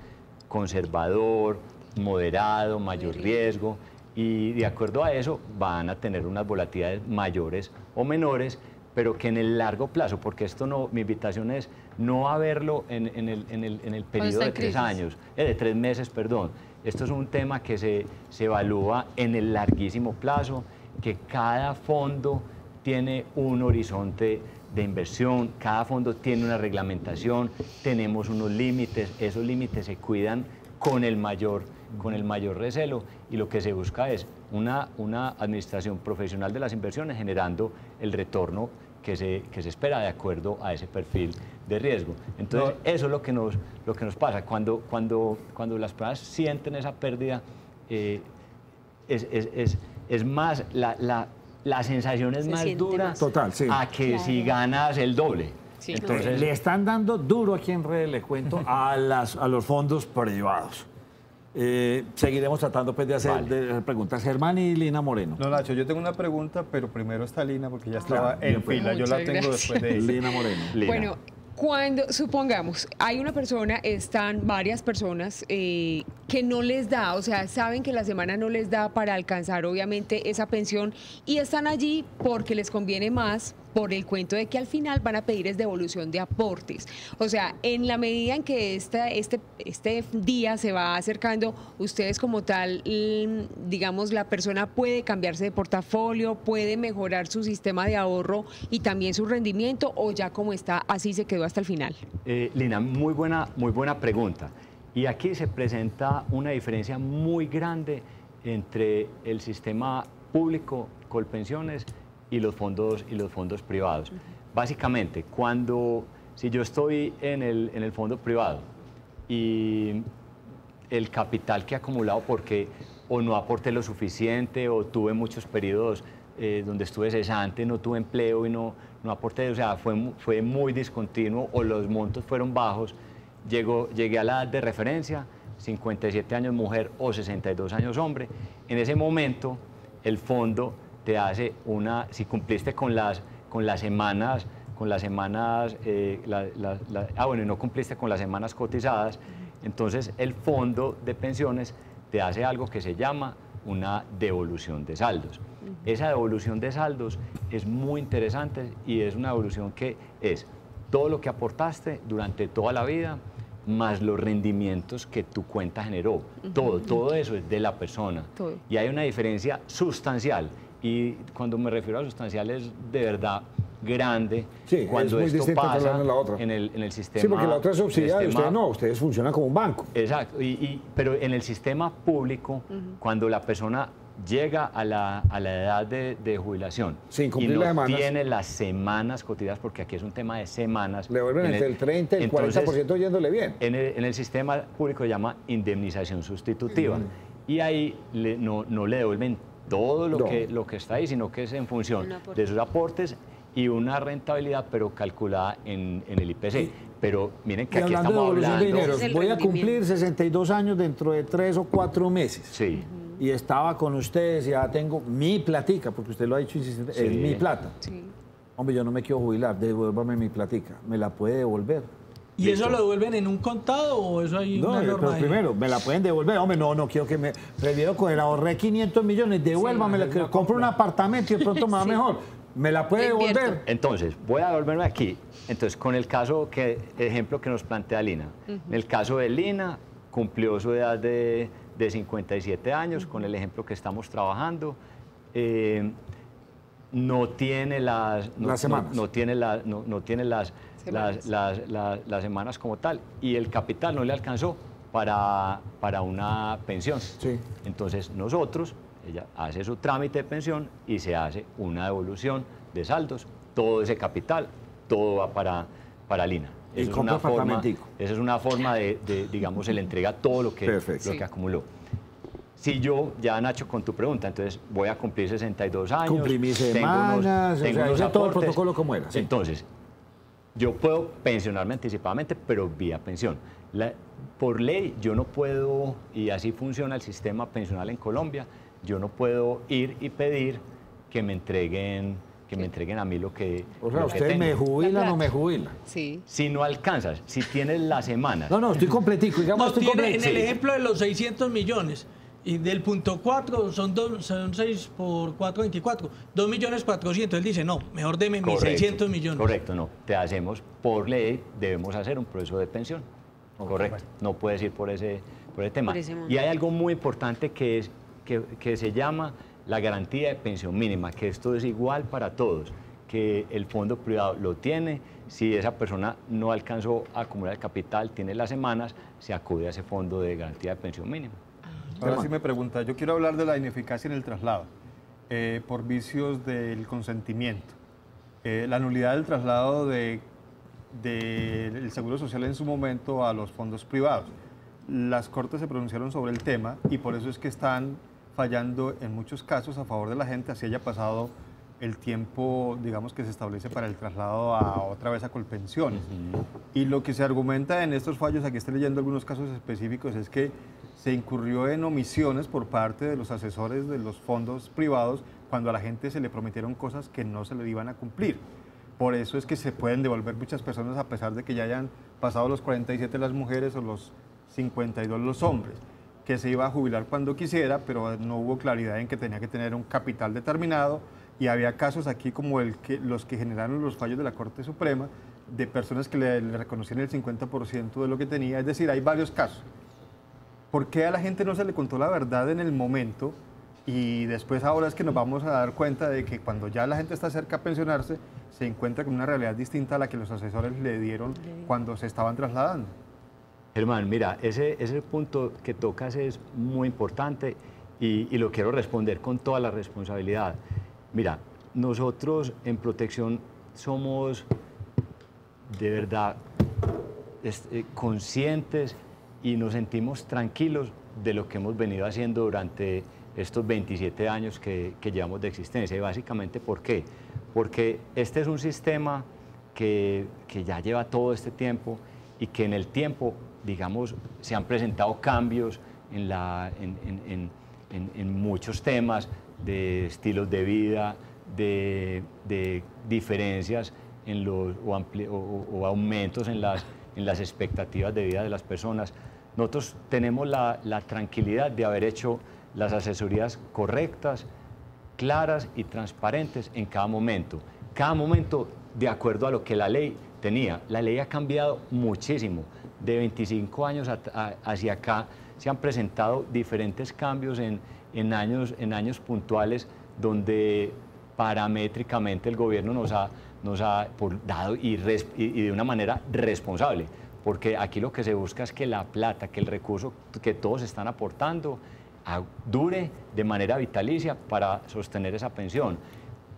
conservador, moderado, mayor riesgo, y de acuerdo a eso van a tener unas volatilidades mayores o menores, pero que en el largo plazo, porque esto no, mi invitación es no a verlo en el periodo de 3 años, de 3 meses, perdón. Esto es un tema que se evalúa en el larguísimo plazo, que cada fondo tiene un horizonte de inversión, cada fondo tiene una reglamentación, tenemos unos límites, esos límites se cuidan con el mayor recelo, y lo que se busca es una administración profesional de las inversiones generando el retorno que se espera de acuerdo a ese perfil de riesgo. Entonces, eso es lo que nos pasa. Cuando las personas sienten esa pérdida, es más, la sensación es más dura a que si ganas el doble. Sí. Entonces, le están dando duro aquí en redes, le cuento, a los fondos privados. Seguiremos tratando pues, de hacer preguntas. Germán y Lina Moreno. No, Nacho, yo tengo una pregunta, pero primero está Lina, porque ya estaba en fila. Yo la tengo después de ella. Lina Moreno. Bueno, cuando, supongamos, hay una persona, están varias personas que no les da, o sea, saben que la semana no les da para alcanzar obviamente esa pensión y están allí porque les conviene más por el cuento de que al final van a pedir es devolución de aportes. O sea, en la medida en que este día se va acercando, ustedes como tal, digamos, la persona puede cambiarse de portafolio, puede mejorar su sistema de ahorro y también su rendimiento, o ya como está, así se quedó hasta el final. Lina, muy buena pregunta. Y aquí se presenta una diferencia muy grande entre el sistema público, Colpensiones, y los fondos privados. Básicamente, si yo estoy en el fondo privado y el capital que he acumulado porque o no aporté lo suficiente o tuve muchos periodos donde estuve cesante, no tuve empleo y no aporté, o sea, fue muy discontinuo o los montos fueron bajos, llegué a la edad de referencia, 57 años mujer o 62 años hombre, en ese momento el fondo te hace si cumpliste con las semanas, y no cumpliste con las semanas cotizadas, entonces el fondo de pensiones te hace algo que se llama una devolución de saldos. Esa devolución de saldos es muy interesante y es una devolución que es todo lo que aportaste durante toda la vida, más los rendimientos que tu cuenta generó. Todo eso es de la persona. Y hay una diferencia sustancial. Y cuando me refiero a sustancial es de verdad grande. Sí, cuando es muy esto pasa la otra. en el sistema. Sí, porque la otra es subsidiada y ustedes no, ustedes funcionan como un banco. Exacto, pero en el sistema público, cuando la persona llega a la edad de jubilación y no tiene las semanas cotizadas, porque aquí es un tema de semanas. Le vuelven entre el 30 y el 40% yéndole bien. En el sistema público se llama indemnización sustitutiva. Y ahí no le devuelven todo lo que está ahí, sino que es en función de sus aportes y una rentabilidad, pero calculada en el IPC. Pero miren que aquí estamos hablando de dinero. Voy a cumplir 62 años dentro de 3 o 4 meses. Sí. Y estaba con ustedes, ya tengo mi platica, porque usted lo ha dicho insistente, es mi plata. Sí. Hombre, yo no me quiero jubilar, devuélvame mi platica. ¿Me la puede devolver? ¿Y eso lo devuelven en un contado o eso hay una norma? Pero primero, me la pueden devolver. Hombre, no quiero que me... Prefiero coger, ahorré 500 millones, devuélvame, compro un apartamento y de pronto me va mejor. ¿Me la puede devolver? Entonces, voy a devolverme aquí. Entonces, con el ejemplo que nos plantea Lina. En el caso de Lina, cumplió su edad de 57 años, con el ejemplo que estamos trabajando. No tiene las semanas. No tiene las semanas como tal, y el capital no le alcanzó para una pensión. Sí. Entonces ella hace su trámite de pensión y se hace una devolución de saldos, todo ese capital, todo va para Lina. Esa es una forma de digamos, se le entrega todo lo que acumuló. Si yo, ya Nacho, con tu pregunta, entonces voy a cumplir 62 años. Cumplí mis semanas, hice todo el protocolo como era. Sí. Entonces, yo puedo pensionarme anticipadamente, pero vía pensión. Por ley, yo no puedo, y así funciona el sistema pensional en Colombia, yo no puedo ir y pedir que me entreguen que me entreguen a mí lo que O sea, lo que ¿usted tengo. me jubila o no me jubila? Sí. Si no alcanzas, si tienes la semana. No, estoy completico, digamos, No, estoy tiene, completico. en el ejemplo de los 600 millones, y del punto 4 son 6 por 4, 24, 2.400.000. Él dice, no, mejor deme mis 600 millones. Correcto, no. Te hacemos, por ley, debemos hacer un proceso de pensión. Correcto. No puedes ir por ese tema. Por ese monto. Y hay algo muy importante que se llama la garantía de pensión mínima, que esto es igual para todos, que el fondo privado lo tiene. Si esa persona no alcanzó a acumular el capital, tiene las semanas, se acude a ese fondo de garantía de pensión mínima. Ahora sí me pregunta, yo quiero hablar de la ineficacia en el traslado, por vicios del consentimiento. La nulidad del traslado del Seguro Social en su momento a los fondos privados. Las Cortes se pronunciaron sobre el tema y por eso es que están fallando en muchos casos a favor de la gente, así haya pasado el tiempo, digamos, que se establece para el traslado otra vez a Colpensiones. Y lo que se argumenta en estos fallos, aquí estoy leyendo algunos casos específicos, es que se incurrió en omisiones por parte de los asesores de los fondos privados cuando a la gente se le prometieron cosas que no se le iban a cumplir. Por eso es que se pueden devolver muchas personas a pesar de que ya hayan pasado los 47 las mujeres o los 52 los hombres, que se iba a jubilar cuando quisiera, pero no hubo claridad en que tenía que tener un capital determinado, y había casos aquí como los que generaron los fallos de la Corte Suprema, de personas que le reconocían el 50% de lo que tenía, es decir, hay varios casos. ¿Por qué a la gente no se le contó la verdad en el momento y después ahora es que nos vamos a dar cuenta de que cuando ya la gente está cerca a pensionarse, se encuentra con una realidad distinta a la que los asesores le dieron cuando se estaban trasladando? Germán, mira, ese punto que tocas es muy importante y lo quiero responder con toda la responsabilidad. Mira, nosotros en Protección somos de verdad conscientes y nos sentimos tranquilos de lo que hemos venido haciendo durante estos 27 años que llevamos de existencia. Y básicamente, ¿por qué? Porque este es un sistema que ya lleva todo este tiempo y que en el tiempo, digamos, se han presentado cambios en muchos temas de estilos de vida, de diferencias o aumentos en las expectativas de vida de las personas. Nosotros tenemos la tranquilidad de haber hecho las asesorías correctas, claras y transparentes en cada momento de acuerdo a lo que la ley tenía. La ley ha cambiado muchísimo. De 25 años hacia acá se han presentado diferentes cambios en años puntuales donde paramétricamente el gobierno nos ha dado y de una manera responsable, porque aquí lo que se busca es que la plata, que el recurso que todos están aportando dure de manera vitalicia para sostener esa pensión.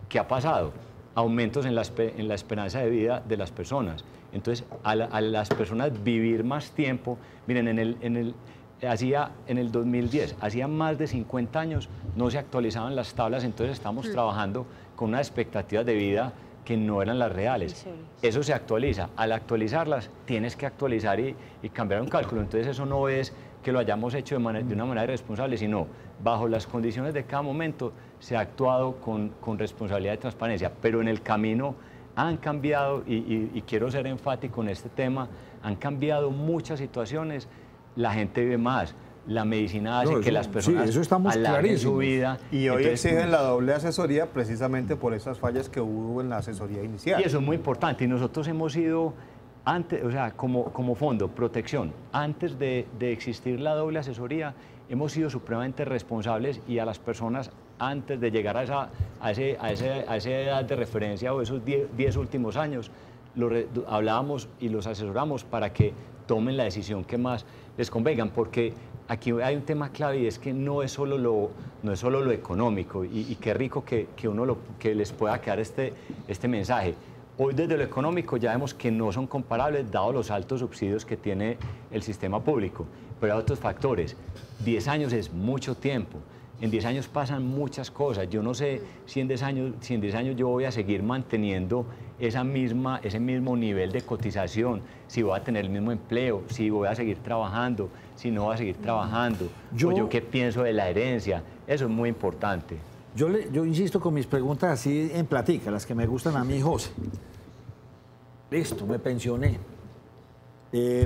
¿Qué ha pasado? Aumentos en la esperanza de vida de las personas. Entonces, a las personas vivir más tiempo, miren, en el 2010, hacía más de 50 años, no se actualizaban las tablas, entonces estamos trabajando con unas expectativas de vida que no eran las reales. Eso se actualiza. Al actualizarlas, tienes que actualizar y cambiar un cálculo. Entonces, eso no es que lo hayamos hecho de una manera irresponsable, sino bajo las condiciones de cada momento se ha actuado con responsabilidad y transparencia. Pero en el camino han cambiado, y quiero ser enfático en este tema, han cambiado muchas situaciones. La gente vive más, la medicina hace que las personas alarguen su vida. Y hoy exigen la doble asesoría precisamente por esas fallas que hubo en la asesoría inicial. Y eso es muy importante. Y nosotros hemos sido, antes, o sea, como fondo, Protección, antes de existir la doble asesoría, hemos sido supremamente responsables y a las personas, antes de llegar a esa edad de referencia o esos 10 últimos años, hablábamos y los asesoramos para que tomen la decisión que más les convengan, porque aquí hay un tema clave y es que no es solo lo económico, y qué rico que les pueda quedar este mensaje. Hoy desde lo económico ya vemos que no son comparables dados los altos subsidios que tiene el sistema público, pero hay otros factores. 10 años es mucho tiempo. En 10 años pasan muchas cosas. Yo no sé si en 10 años yo voy a seguir manteniendo ese mismo nivel de cotización, si voy a tener el mismo empleo, si voy a seguir trabajando, si no voy a seguir trabajando, o yo qué pienso de la herencia. Eso es muy importante. Yo insisto con mis preguntas así en platica, las que me gustan a mí, José. Listo, me pensioné.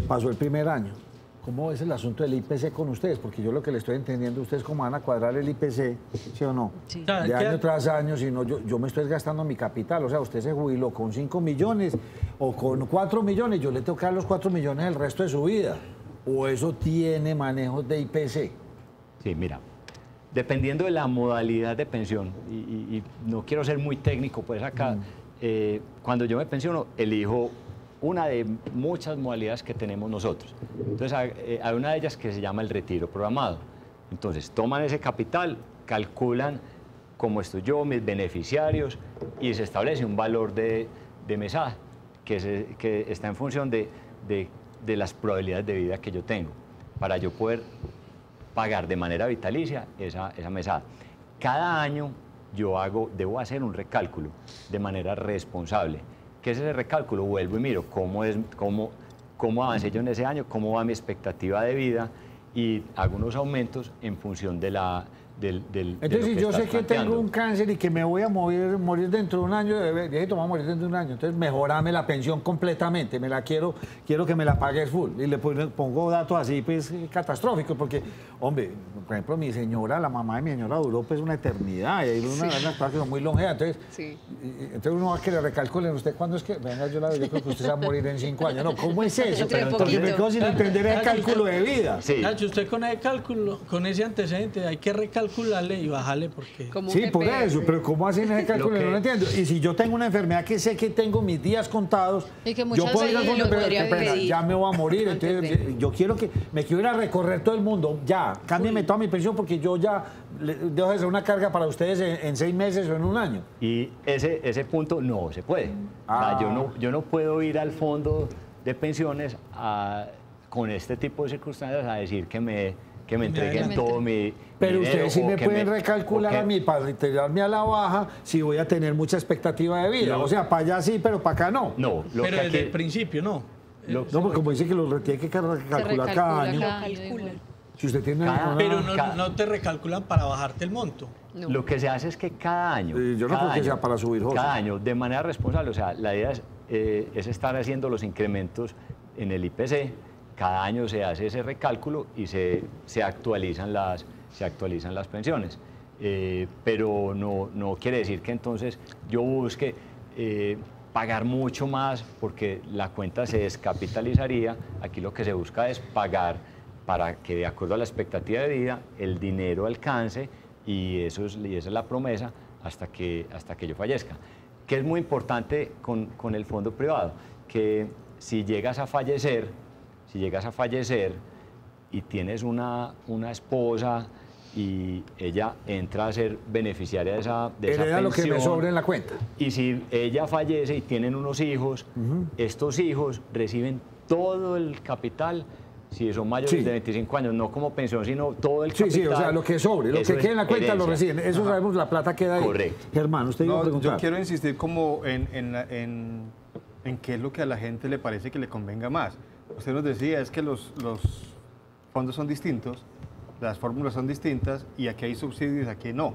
Pasó el primer año. ¿Cómo es el asunto del IPC con ustedes? Porque yo lo que le estoy entendiendo, ustedes cómo van a cuadrar el IPC, ¿sí o no? Sí. De año tras año, si no, yo me estoy gastando mi capital. O sea, usted se jubiló con 5 millones o con 4 millones, yo le tengo que dar los 4 millones el resto de su vida. ¿O eso tiene manejos de IPC? Sí, mira, dependiendo de la modalidad de pensión, y no quiero ser muy técnico, pues acá, cuando yo me pensiono, elijo una de muchas modalidades que tenemos nosotros. Entonces, hay una de ellas que se llama el retiro programado. Entonces, toman ese capital, calculan cómo estoy yo, mis beneficiarios, y se establece un valor de mesada que está en función de las probabilidades de vida que yo tengo, para yo poder pagar de manera vitalicia esa mesada. Cada año debo hacer un recálculo de manera responsable. ¿Qué es ese recálculo? Vuelvo y miro cómo avancé yo en ese año, cómo va mi expectativa de vida, y hago unos aumentos en función de entonces, si yo sé que tengo un cáncer y que me voy a morir dentro de un año, viejito, vamos a morir dentro de un año, entonces mejorame la pensión completamente, quiero que me la pagues full. Y le pongo datos así, pues, catastróficos, porque, hombre, por ejemplo, mi señora, la mamá de mi señora duró pues una eternidad, y hay unas cosas que son muy longevas, entonces uno va a que le recalculen, ¿usted cuándo es que? Venga, yo creo que usted se va a morir en 5 años. No, ¿cómo es eso? Porque me quedo sin entender el cálculo de vida. Nacho, usted con ese cálculo, con ese antecedente, hay que recalcularle y bajarle porque... Sí, por eso, pero ¿cómo hacen ese cálculo? No lo entiendo. Y si yo tengo una enfermedad que sé que tengo mis días contados, yo puedo ir al fondo, pero ya me voy a morir, entonces yo quiero me quiero ir a recorrer todo el mundo, ya, cámbiame toda mi pensión porque yo ya dejo de ser una carga para ustedes en 6 meses o en un año. Y ese punto no se puede. O sea, yo no puedo ir al fondo de pensiones con este tipo de circunstancias a decir que me entreguen todo mi... Pero ustedes sí me pueden recalcular a mí para tirarme a la baja si voy a tener mucha expectativa de vida. O sea, para allá sí, pero para acá no. No, pero desde el principio no. No, porque como dice que lo tiene que recalcular cada año. Si usted tiene pero no te recalculan para bajarte el monto. No. Lo que se hace es que cada año... yo no creo que sea para subir, José. Cada año, de manera responsable. O sea, la idea es estar haciendo los incrementos en el IPC. Cada año se hace ese recálculo y se actualizan las pensiones. Pero no quiere decir que entonces yo busque pagar mucho más porque la cuenta se descapitalizaría. Aquí lo que se busca es pagar para que, de acuerdo a la expectativa de vida, el dinero alcance, y esa es la promesa hasta que yo fallezca. Que es muy importante con el fondo privado, que si llegas a fallecer y tienes una esposa y ella entra a ser beneficiaria de esa pensión, lo que me sobre en la cuenta. Y si ella fallece y tienen unos hijos, estos hijos reciben todo el capital. Si son mayores de 25 años, no como pensión, sino todo el capital. Sí, o sea, lo que sobre, lo que queda en la cuenta lo reciben. Eso sabemos, la plata queda ahí. Correcto. Germán, usted iba a preguntar. Yo quiero insistir como en qué es lo que a la gente le parece que le convenga más. Usted nos decía, es que los fondos son distintos, las fórmulas son distintas, y aquí hay subsidios, aquí no.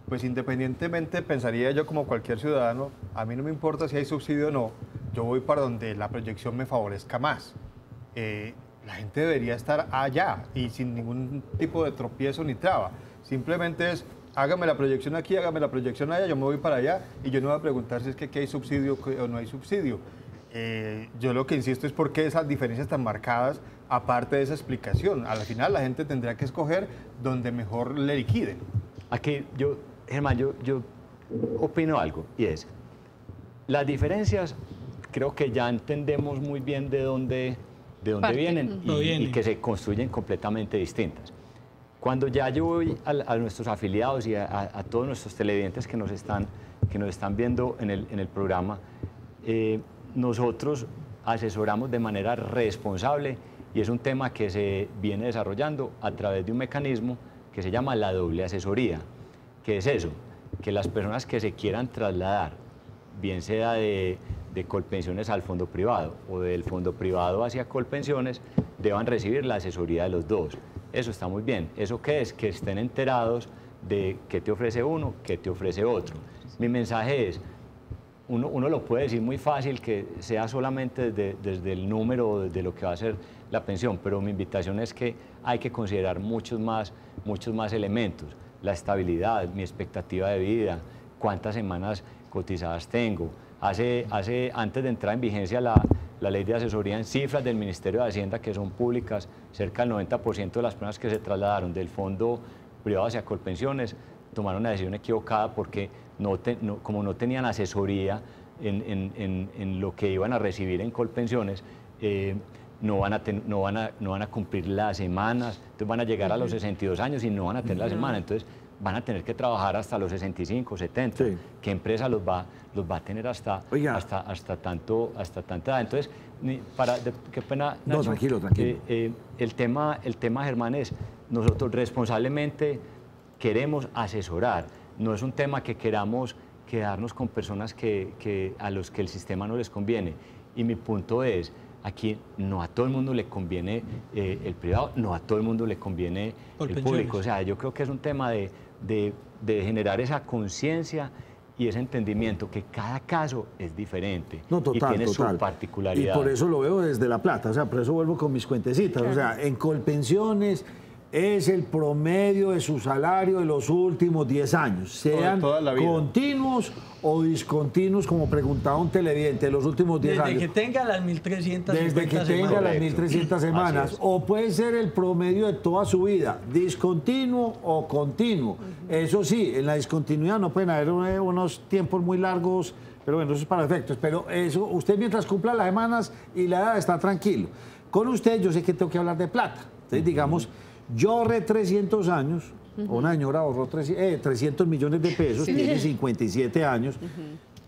Pues independientemente, pensaría yo como cualquier ciudadano, a mí no me importa si hay subsidio o no, yo voy para donde la proyección me favorezca más. La gente debería estar allá y sin ningún tipo de tropiezo ni traba. Simplemente es, hágame la proyección aquí, hágame la proyección allá, yo me voy para allá y yo no voy a preguntar si es que aquí hay subsidio o no hay subsidio. Yo lo que insisto es por qué esas diferencias tan marcadas, aparte de esa explicación. Al final la gente tendrá que escoger donde mejor le liquiden. Aquí Germán, yo opino algo, y es, las diferencias creo que ya entendemos muy bien de dónde vienen y que se construyen completamente distintas. Cuando ya yo voy a nuestros afiliados y a todos nuestros televidentes que nos están viendo en el programa, nosotros asesoramos de manera responsable, y es un tema que se viene desarrollando a través de un mecanismo que se llama la doble asesoría. ¿Qué es eso? Que las personas que se quieran trasladar, bien sea de Colpensiones al fondo privado o del fondo privado hacia Colpensiones, deban recibir la asesoría de los dos. Eso está muy bien. ¿Eso qué es? Que estén enterados de qué te ofrece uno, qué te ofrece otro. Mi mensaje es, uno lo puede decir muy fácil, que sea solamente desde el número de lo que va a ser la pensión, pero mi invitación es que hay que considerar muchos más elementos. La estabilidad, mi expectativa de vida, cuántas semanas cotizadas tengo. Antes de entrar en vigencia la ley de asesoría en cifras del Ministerio de Hacienda, que son públicas, cerca del 90% de las personas que se trasladaron del fondo privado hacia Colpensiones tomaron una decisión equivocada porque como no tenían asesoría en lo que iban a recibir en Colpensiones, no van a cumplir las semanas, entonces van a llegar a los 62 años y no van a tener la semana, entonces van a tener que trabajar hasta los 65, 70. Sí. ¿Qué empresa los va a tener hasta tanta edad? Entonces, qué pena, Nacho, no, tranquilo. El tema, Germán, es nosotros responsablemente queremos asesorar. No es un tema que queramos quedarnos con personas a los que el sistema no les conviene. Y mi punto es, aquí no a todo el mundo le conviene el privado, no a todo el mundo le conviene el público. O sea, yo creo que es un tema de generar esa conciencia y ese entendimiento que cada caso es diferente y tiene su particularidad. Y por eso lo veo desde La Plata, o sea, por eso vuelvo con mis cuentecitas. Claro. O sea, en Colpensiones es el promedio de su salario de los últimos 10 años, sean continuos o discontinuos, como preguntaba un televidente, de los últimos 10 años. Desde que tenga las 1.300 Desde que tenga las 1.300 semanas. O puede ser el promedio de toda su vida, discontinuo o continuo. Eso sí, en la discontinuidad no pueden haber unos tiempos muy largos, pero bueno, eso es para efectos. Pero eso, usted mientras cumpla las semanas y la edad está tranquilo. Con usted yo sé que tengo que hablar de plata. Entonces, digamos, yo ahorré 300 años, una señora ahorró 300 millones de pesos, tiene 57 años,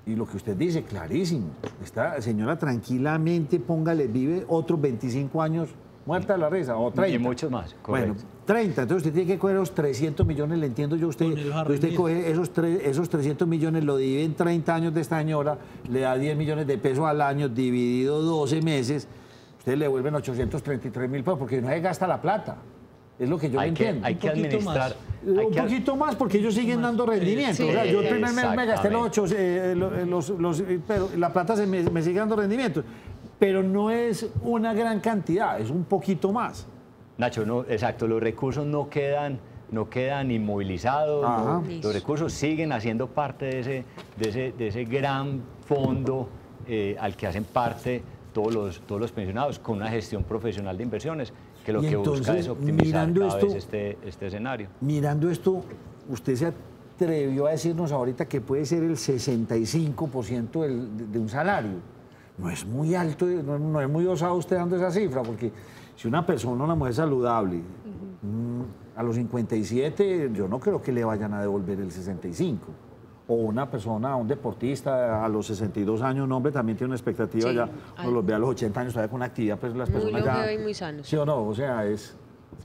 y lo que usted dice, clarísimo, esta señora tranquilamente, vive otros 25 años muerta de la risa, o 30. Y muchos más, correcto. Bueno, 30, entonces usted tiene que coger esos 300 millones, le entiendo yo a usted, usted coge esos 300 millones, lo divide en 30 años de esta señora, le da 10 millones de pesos al año, dividido 12 meses, usted le devuelven 833.000 pesos, porque no se gasta la plata. Es lo que yo entiendo. Hay que administrar. Un poquito más, porque ellos siguen dando rendimiento. Sí, o sea, yo el primer mes me gasté pero la plata me sigue dando rendimiento. Pero no es una gran cantidad, es un poquito más. Nacho, no, exacto, los recursos no quedan inmovilizados, los recursos siguen haciendo parte de ese gran fondo al que hacen parte todos los pensionados, con una gestión profesional de inversiones, que lo que busca es optimizar cada vez este escenario. Mirando esto, usted se atrevió a decirnos ahorita que puede ser el 65% de un salario. No es muy alto, no es muy osado usted dando esa cifra, porque si una persona, una mujer saludable, a los 57, yo no creo que le vayan a devolver el 65. O una persona, un deportista a los 62 años, un hombre también tiene una expectativa, sí, ya no los ve a los 80 años todavía con una actividad, pues las personas ya... y muy sanos. ¿Sí o no? O sea, es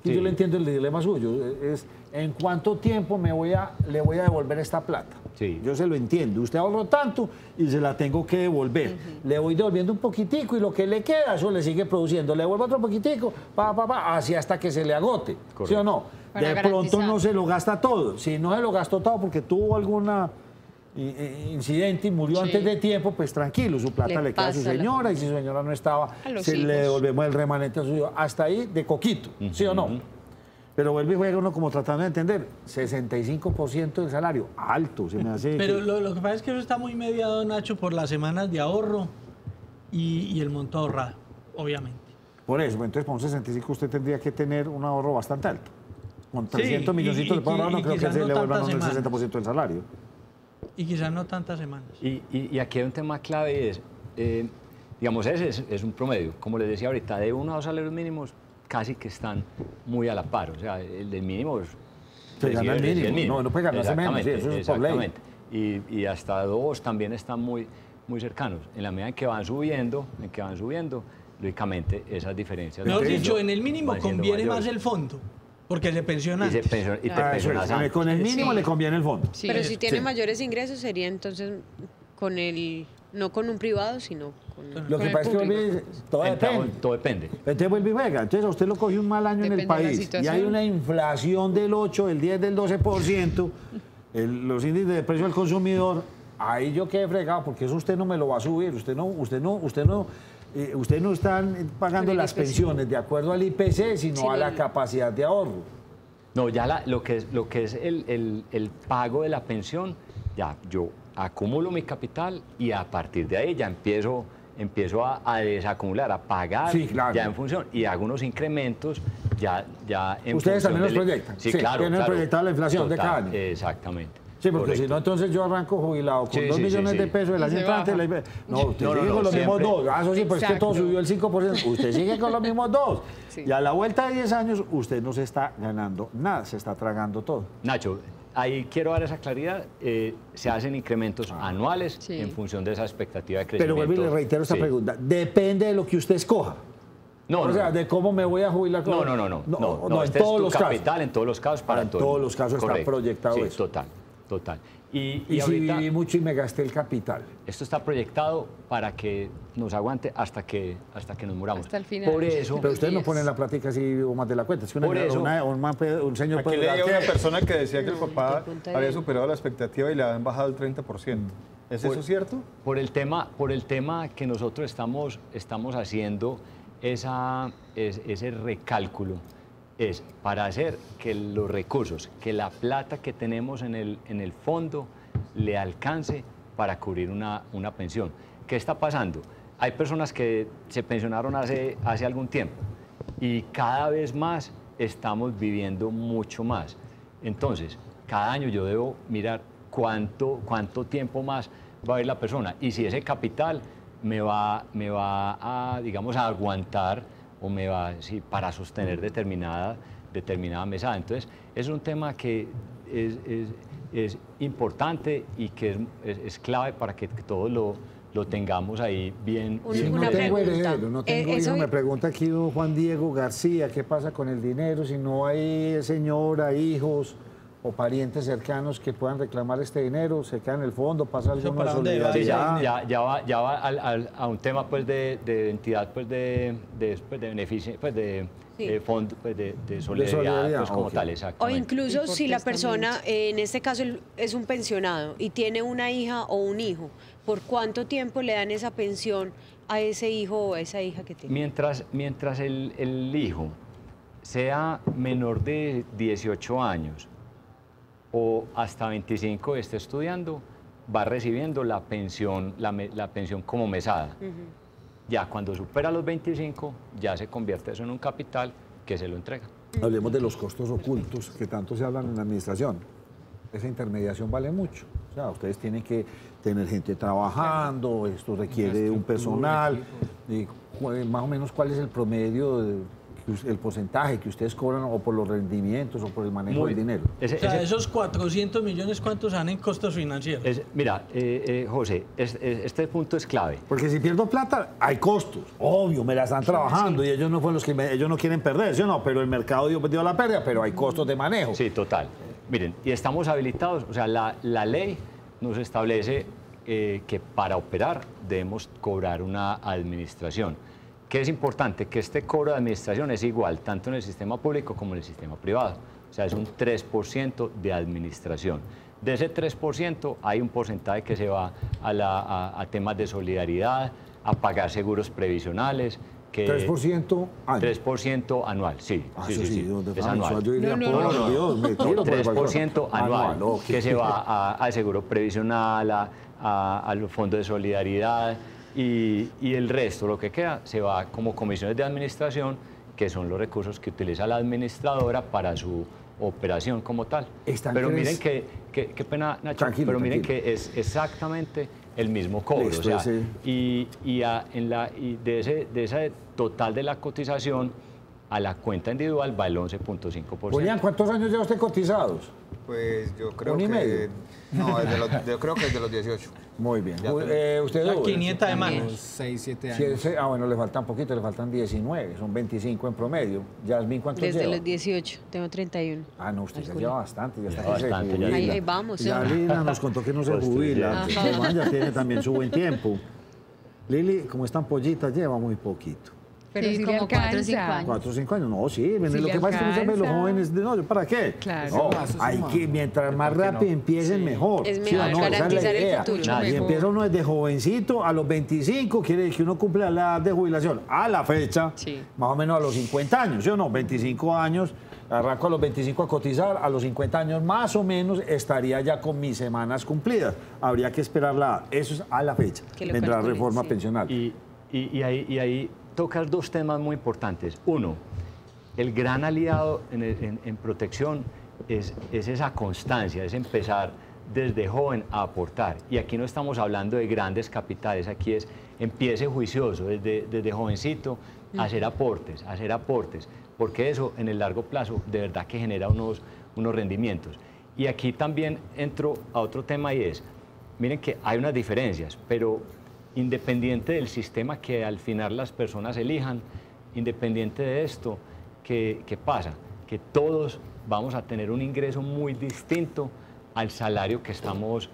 que yo le entiendo el dilema suyo, es ¿en cuánto tiempo le voy a devolver esta plata? Sí. Yo se lo entiendo, usted ahorró tanto y se la tengo que devolver. Le voy devolviendo un poquitico y lo que le queda, eso le sigue produciendo. Le devuelvo otro poquitico, así hasta que se le agote. Correcto. ¿Sí o no? Para de pronto no se lo gasta todo. Si no se lo gastó todo porque tuvo alguna incidente y murió antes de tiempo, pues tranquilo, su plata le queda a su señora y si su señora no estaba, le devolvemos el remanente a su hijo. Hasta ahí de coquito, ¿sí o no? Pero vuelve y juega uno como tratando de entender, 65% del salario, alto, se me hace... Pero lo que pasa es que eso está muy mediado, Nacho, por las semanas de ahorro y el monto ahorrado, obviamente. Por eso, entonces por un 65 usted tendría que tener un ahorro bastante alto. Con 300 milloncitos de ahorro no creo que se le vuelvan el 60% del salario. Y quizás no tantas semanas. Y aquí hay un tema clave, digamos, ese es un promedio. Como les decía ahorita, de 1 a 2 salarios mínimos casi que están muy a la par. O sea, el del mínimo es... Se gana el mínimo. No puede ganarse menos, sí, eso es por ley. Y hasta 2 también están muy cercanos. En la medida en que van subiendo, lógicamente esas diferencias... Mejor dicho, en el mínimo conviene más el fondo. Porque se pensiona. Con el mínimo le conviene el fondo. Sí. Pero si tiene mayores ingresos sería entonces no con un privado, sino Lo que pasa es que todo depende. Todo depende. Entonces vuelve y juega. Entonces a usted lo cogió un mal año en el país y hay una inflación del 8, del 10, del 12%, los índices de precio del consumidor, ahí yo quedé fregado porque eso usted no me lo va a subir. Usted no están pagando las pensiones de acuerdo al IPC, sino a la capacidad de ahorro. No, ya lo que es el pago de la pensión, ya yo acumulo mi capital y a partir de ahí ya empiezo a desacumular, a pagar ya en función y hago unos incrementos ya en ¿Ustedes también los proyectan? Sí, claro. Tienen proyectado la inflación total, de cada año. Exactamente. Sí, porque si no, entonces yo arranco jubilado con 2 millones de pesos el año entrante. No, usted sigue con los mismos 2. Eso sí, pues es que todo subió el 5%. Usted sigue con los mismos 2. Y a la vuelta de 10 años, usted no se está ganando nada, se está tragando todo. Nacho, ahí quiero dar esa claridad. Se hacen incrementos anuales en función de esa expectativa de crecimiento. Pero vuelvo y le reitero esta pregunta. Depende de lo que usted escoja. O sea, de cómo me voy a jubilar. No, en todos los capital, en todos los casos, para en todos los casos está proyectado eso. Total. Y si ahorita, viví mucho y me gasté el capital. Esto está proyectado para que nos aguante hasta que nos muramos. Hasta el final. Por eso. Pero ustedes no ponen la plática así o más de la cuenta. Es que un señor Aquí leía una persona que decía que el papá había superado la expectativa y le habían bajado el 30%. ¿Es eso cierto? Por el tema que nosotros estamos haciendo ese recálculo. Es para hacer que los recursos, que la plata que tenemos en el fondo le alcance para cubrir una pensión. ¿Qué está pasando? Hay personas que se pensionaron hace algún tiempo y cada vez más estamos viviendo mucho más. Entonces, cada año yo debo mirar cuánto tiempo más va a ir la persona y si ese capital me va a, digamos, a aguantar o me va para sostener determinada mesada. Entonces, es un tema que es importante y que es clave para que todos lo tengamos ahí bien. No tengo heredero, no tengo hijo. Me pregunta aquí Juan Diego García, ¿qué pasa con el dinero? Si no hay señora, hijos o parientes cercanos que puedan reclamar este dinero, se queda en el fondo, pasa alguna solidaridad. Sí, ya va a un tema pues de entidad pues de beneficio pues de fondo pues de solidaridad pues como tal, exactamente. O incluso si la persona en este caso es un pensionado y tiene una hija o un hijo, ¿por cuánto tiempo le dan esa pensión a ese hijo o a esa hija que tiene? Mientras el hijo sea menor de 18 años o hasta 25 esté estudiando, va recibiendo la pensión como mesada. Ya cuando supera los 25, ya se convierte eso en un capital que se lo entrega. Hablemos de los costos ocultos que tanto se hablan en la administración. Esa intermediación vale mucho. O sea, ustedes tienen que tener gente trabajando, esto requiere un personal. Y más o menos, ¿cuál es el promedio el porcentaje que ustedes cobran o por los rendimientos o por el manejo del dinero? Esos 400 millones, ¿cuántos dan en costos financieros? Mira, José, este punto es clave. Porque si pierdo plata, hay costos. Obvio, me la están trabajando y ellos no fueron los que ellos no quieren perder, ¿sí o no? Pero el mercado dio la pérdida, pero hay costos de manejo. Sí, total. Miren, y estamos habilitados, o sea, la ley nos establece que para operar debemos cobrar una administración. ¿Qué es importante? Que este cobro de administración es igual tanto en el sistema público como en el sistema privado. O sea, es un 3% de administración. De ese 3% hay un porcentaje que se va a temas de solidaridad, a pagar seguros previsionales. Que 3% anual. 3% anual, sí. Sí. Es anual. Yo diría, por Dios, me tiro 3% anual, okay. Que se va al seguro previsional, al fondo de solidaridad. Y el resto, lo que queda, se va como comisiones de administración, que son los recursos que utiliza la administradora para su operación como tal. Pero miren qué pena, Nacho, pero miren que es exactamente el mismo cobro. O sea, y de ese total de la cotización a la cuenta individual va el 11.5%. Julián, ¿cuántos años lleva usted cotizados? Pues yo creo que... medio? No, yo creo que desde los 18. Muy bien. ¿Usted 500 de manos. 6, 7 años. Bueno, le faltan poquito, le faltan 19, son 25 en promedio. Yasmín, ¿cuántos lleva? Desde los 18, tengo 31. No, usted ya lleva bastante, ya está bastante, ya ahí vamos. Ya Lina nos contó que no se jubila, ya tiene también su buen tiempo. Lili, como están pollitas, lleva muy poquito. Pero sí, si como le 4 o 5 alcanza. años. 4 o 5 años, no, sí. Sí lo le que pasa es que muchas veces los alcanza. jóvenes, no, ¿para qué? Claro. No, hay que, mientras más rápido empiecen, mejor. Es ¿Sí o mejor, no? Esa es la garantizar el idea. futuro. Si Mejor. empieza uno desde jovencito, a los 25, quiere decir que uno cumple la edad de jubilación a la fecha, Sí. más o menos a los 50 años, ¿sí o no? 25 años, arranco a los 25 a cotizar, a los 50 años más o menos estaría ya con mis semanas cumplidas. Habría que esperar la edad. Eso es a la fecha. Que lo Vendrá la calculen, reforma sí. pensional. Y ahí tocas dos temas muy importantes. Uno, el gran aliado en protección es esa constancia, es empezar desde joven a aportar. Y aquí no estamos hablando de grandes capitales, aquí es empiece juicioso desde jovencito a hacer aportes, porque eso en el largo plazo de verdad que genera unos rendimientos. Y aquí también entro a otro tema y es, miren que hay unas diferencias, pero independiente del sistema que al final las personas elijan, independiente de esto, ¿qué pasa? Que todos vamos a tener un ingreso muy distinto al salario que estamos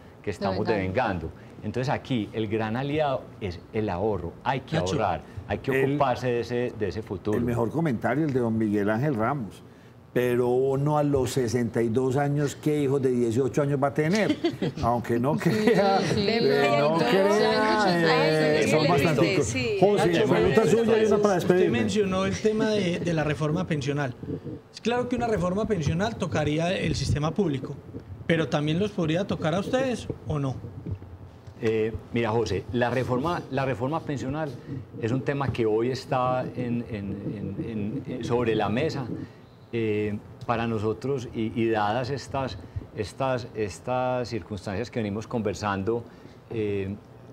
devengando. Entonces aquí el gran aliado es el ahorro, hay que ahorrar, hay que ocuparse de ese futuro. El mejor comentario, el de don Miguel Ángel Ramos. Pero uno a los 62 años, ¿qué hijos de 18 años va a tener? Aunque no crea, son bastanticos. José, pregunta suya y una para despedirme. Usted mencionó el tema de la reforma pensional. Es claro que una reforma pensional tocaría el sistema público, pero también los podría tocar a ustedes, ¿o no? Mira, José, la reforma pensional es un tema que hoy está sobre la mesa. Para nosotros, y dadas estas circunstancias que venimos conversando,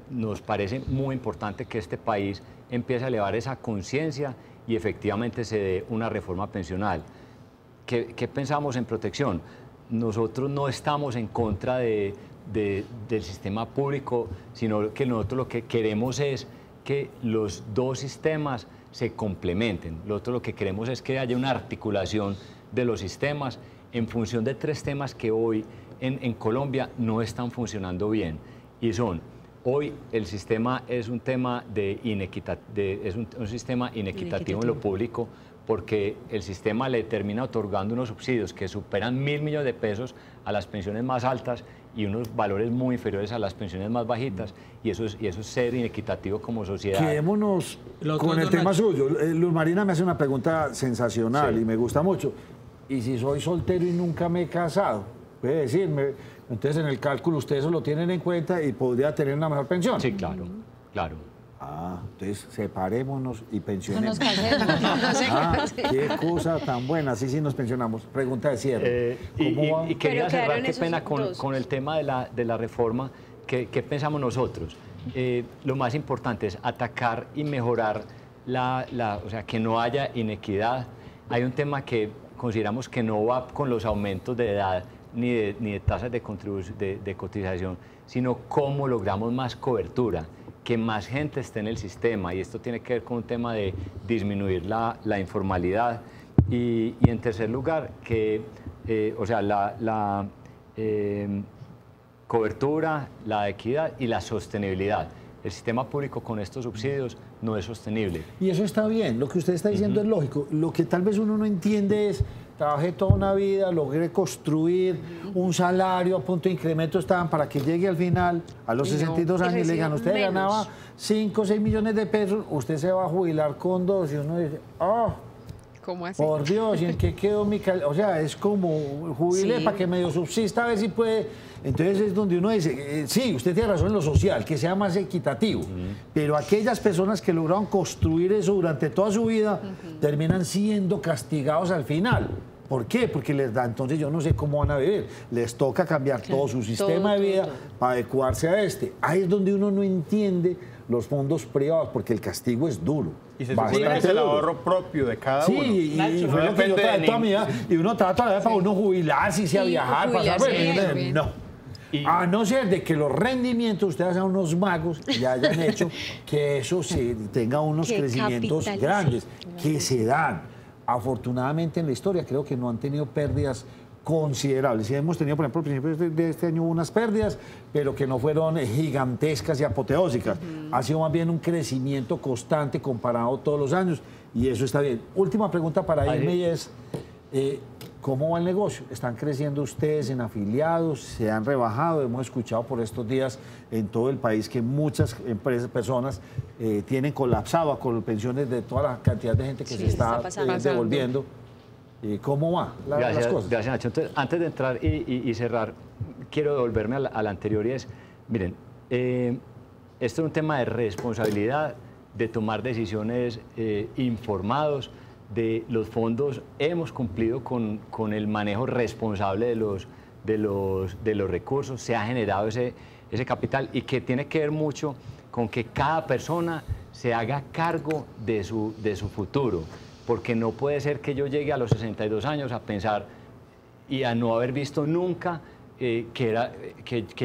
nos parece muy importante que este país empiece a elevar esa conciencia y efectivamente se dé una reforma pensional. ¿Qué pensamos en protección? Nosotros no estamos en contra del sistema público, sino que nosotros lo que queremos es que los dos sistemas se complementen. Nosotros lo que queremos es que haya una articulación de los sistemas en función de tres temas que hoy en Colombia no están funcionando bien. Y son, hoy el sistema es un tema un sistema inequitativo en lo público, porque el sistema le termina otorgando unos subsidios que superan 1.000 millones de pesos a las pensiones más altas y unos valores muy inferiores a las pensiones más bajitas, y eso es ser inequitativo como sociedad. Quedémonos con el tema suyo. Luz Marina me hace una pregunta sensacional y me gusta mucho. ¿Y si soy soltero y nunca me he casado? Puede decirme, entonces en el cálculo ustedes eso lo tienen en cuenta y podría tener una mejor pensión. Sí, claro. Entonces separémonos y pensionemos. No nos casemos. Qué cosa tan buena, así sí nos pensionamos. Pregunta de cierre. Y quería cerrar, qué pena, con el tema de la reforma. ¿Qué pensamos nosotros? Lo más importante es atacar y mejorar, o sea, que no haya inequidad. Hay un tema que consideramos que no va con los aumentos de edad ni de tasas de cotización, sino cómo logramos más cobertura, que más gente esté en el sistema, y esto tiene que ver con un tema de disminuir la informalidad. Y en tercer lugar, o sea, la cobertura, la equidad y la sostenibilidad. El sistema público con estos subsidios no es sostenible. Y eso está bien, lo que usted está diciendo es lógico. Lo que tal vez uno no entiende es, trabajé toda una vida, logré construir un salario a punto de incremento, estaban para que llegue al final, a los 62 años, le digan, usted ganaba 5 o 6 millones de pesos, usted se va a jubilar con 2, y uno dice, ¿cómo así? Por Dios, ¿y en qué quedó mi O sea, es como jubilé para que medio subsista, a ver si puede. Entonces es donde uno dice, sí, usted tiene razón en lo social, que sea más equitativo, pero aquellas personas que lograron construir eso durante toda su vida terminan siendo castigados al final. ¿Por qué? Porque les da, entonces yo no sé cómo van a vivir. Les toca cambiar todo su sistema de vida para adecuarse a este. Ahí es donde uno no entiende los fondos privados, porque el castigo es duro. Y se supone que es el ahorro propio de cada uno. Sí, y fue lo que yo traté toda mi vida. Y uno trata de para uno jubilarse, irse a viajar, pasar. No. A no ser de que los rendimientos ustedes sean unos magos y hayan hecho que eso tenga unos crecimientos grandes, que se dan. Afortunadamente en la historia creo que no han tenido pérdidas considerables. Y hemos tenido, por ejemplo, al principio de este año unas pérdidas, pero que no fueron gigantescas y apoteósicas. Ha sido más bien un crecimiento constante comparado todos los años, y eso está bien. Última pregunta para irme y es, ¿cómo va el negocio? ¿Están creciendo ustedes en afiliados? ¿Se han rebajado? Hemos escuchado por estos días en todo el país que muchas personas tienen colapsado a pensiones de toda la cantidad de gente que se está devolviendo. ¿Cómo va las cosas? Gracias, Nacho. Entonces, antes de entrar y cerrar, quiero devolverme a la anterior y es, miren, esto es un tema de responsabilidad, de tomar decisiones informados, de los fondos. Hemos cumplido con el manejo responsable de los recursos, se ha generado ese capital y que tiene que ver mucho con que cada persona se haga cargo de su futuro. Porque no puede ser que yo llegue a los 62 años a pensar y a no haber visto nunca que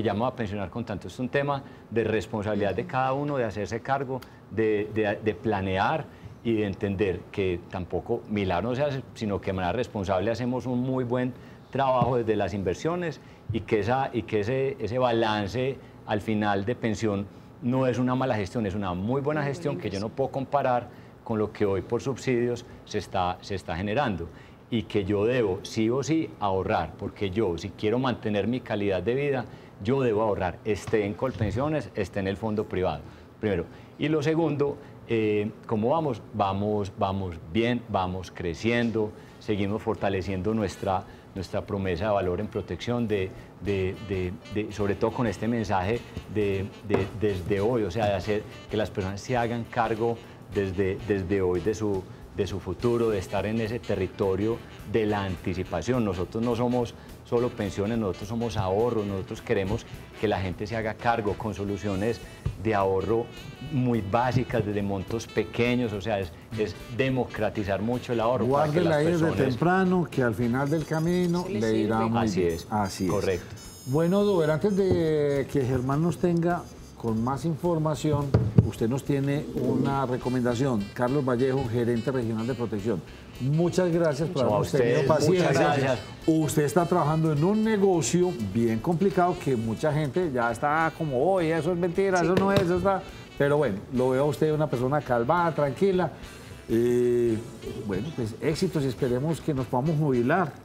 ya me voy a pensionar con tanto. Es un tema de responsabilidad de cada uno, de hacerse cargo, de planear y de entender que tampoco milagro no se hace, sino que de manera responsable hacemos un muy buen trabajo desde las inversiones y que ese balance al final de pensión no es una mala gestión, es una muy buena gestión que yo no puedo comparar con lo que hoy por subsidios se está generando y que yo debo sí o sí ahorrar, porque yo si quiero mantener mi calidad de vida, yo debo ahorrar, esté en Colpensiones, esté en el fondo privado, primero. Y lo segundo, ¿cómo vamos? Vamos bien, vamos creciendo, seguimos fortaleciendo nuestra promesa de valor en protección, sobre todo con este mensaje desde hoy, o sea, de hacer que las personas se hagan cargo desde hoy de su futuro, de estar en ese territorio de la anticipación. Nosotros no somos solo pensiones, nosotros somos ahorros, nosotros queremos que la gente se haga cargo con soluciones de ahorro muy básicas, desde montos pequeños, o sea, es democratizar mucho el ahorro. Guárdela ahí desde temprano, que al final del camino le irá muy bien. Así es, correcto. Bueno, Dover, antes de que Germán nos tenga con más información, usted nos tiene una recomendación. Carlos Vallejo, gerente regional de protección. Muchas gracias por habernos tenido paciencia. Muchas gracias. Usted está trabajando en un negocio bien complicado que mucha gente ya está como, oye, eso es mentira, eso no es, eso está... Pero bueno, lo veo a usted una persona calmada, tranquila. Bueno, pues éxitos y esperemos que nos podamos jubilar.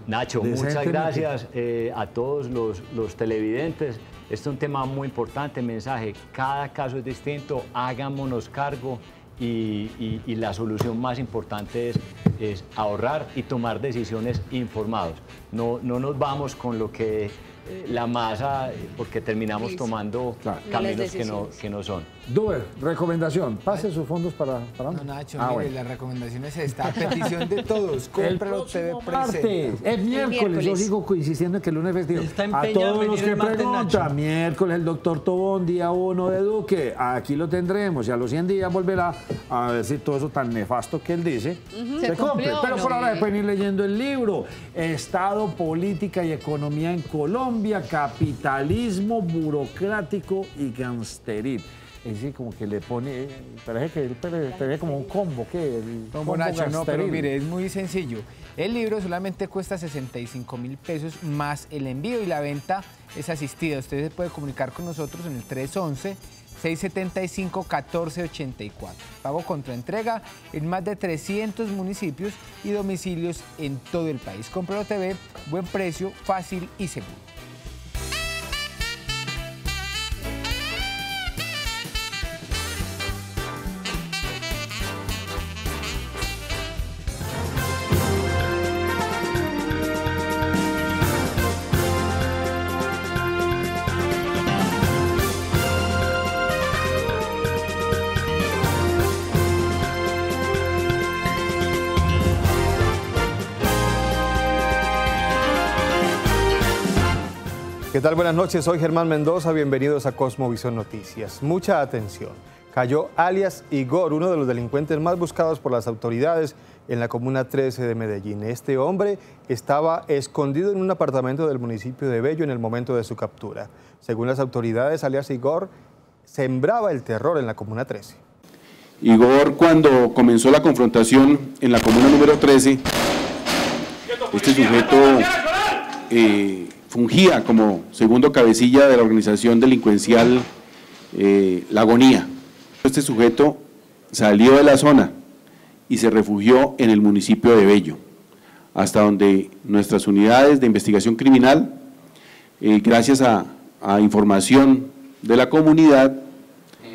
Nacho, muchas gracias a todos los televidentes. Este es un tema muy importante, mensaje, cada caso es distinto, hagámonos cargo y la solución más importante es ahorrar y tomar decisiones informados. No nos vamos con lo que la masa, porque terminamos tomando caminos que no son. Dover, recomendación, pase sus fondos para No, Nacho, mire, bueno. La recomendación es esta, a petición de todos, cómpralo TV presente. Es miércoles, yo sigo insistiendo en que el lunes es festivo. A todos los que preguntan, miércoles el doctor Tobón, día 1 de Duque, aquí lo tendremos y a los 100 días volverá a ver si todo eso tan nefasto que él dice se cumple. Pero por ahora pueden ir leyendo el libro, Estado, Política y Economía en Colombia, Capitalismo Burocrático y Gangsteril. Es decir, como que le pone, parece como un combo, ¿qué? Como Nacho, no, pero mire, es muy sencillo. El libro solamente cuesta 65.000 pesos más el envío y la venta es asistida. Usted se puede comunicar con nosotros en el 311-675-1484. Pago contra entrega en más de 300 municipios y domicilios en todo el país. Cómpralo TV, buen precio, fácil y seguro. ¿Qué tal? Buenas noches, soy Germán Mendoza, bienvenidos a Cosmovisión Noticias. Mucha atención. Cayó alias Igor, uno de los delincuentes más buscados por las autoridades en la Comuna 13 de Medellín. Este hombre estaba escondido en un apartamento del municipio de Bello en el momento de su captura. Según las autoridades, alias Igor sembraba el terror en la Comuna 13. Igor, cuando comenzó la confrontación en la Comuna número 13, este sujeto fungía como segundo cabecilla de la organización delincuencial La Agonía. Este sujeto salió de la zona y se refugió en el municipio de Bello, hasta donde nuestras unidades de investigación criminal, gracias a información de la comunidad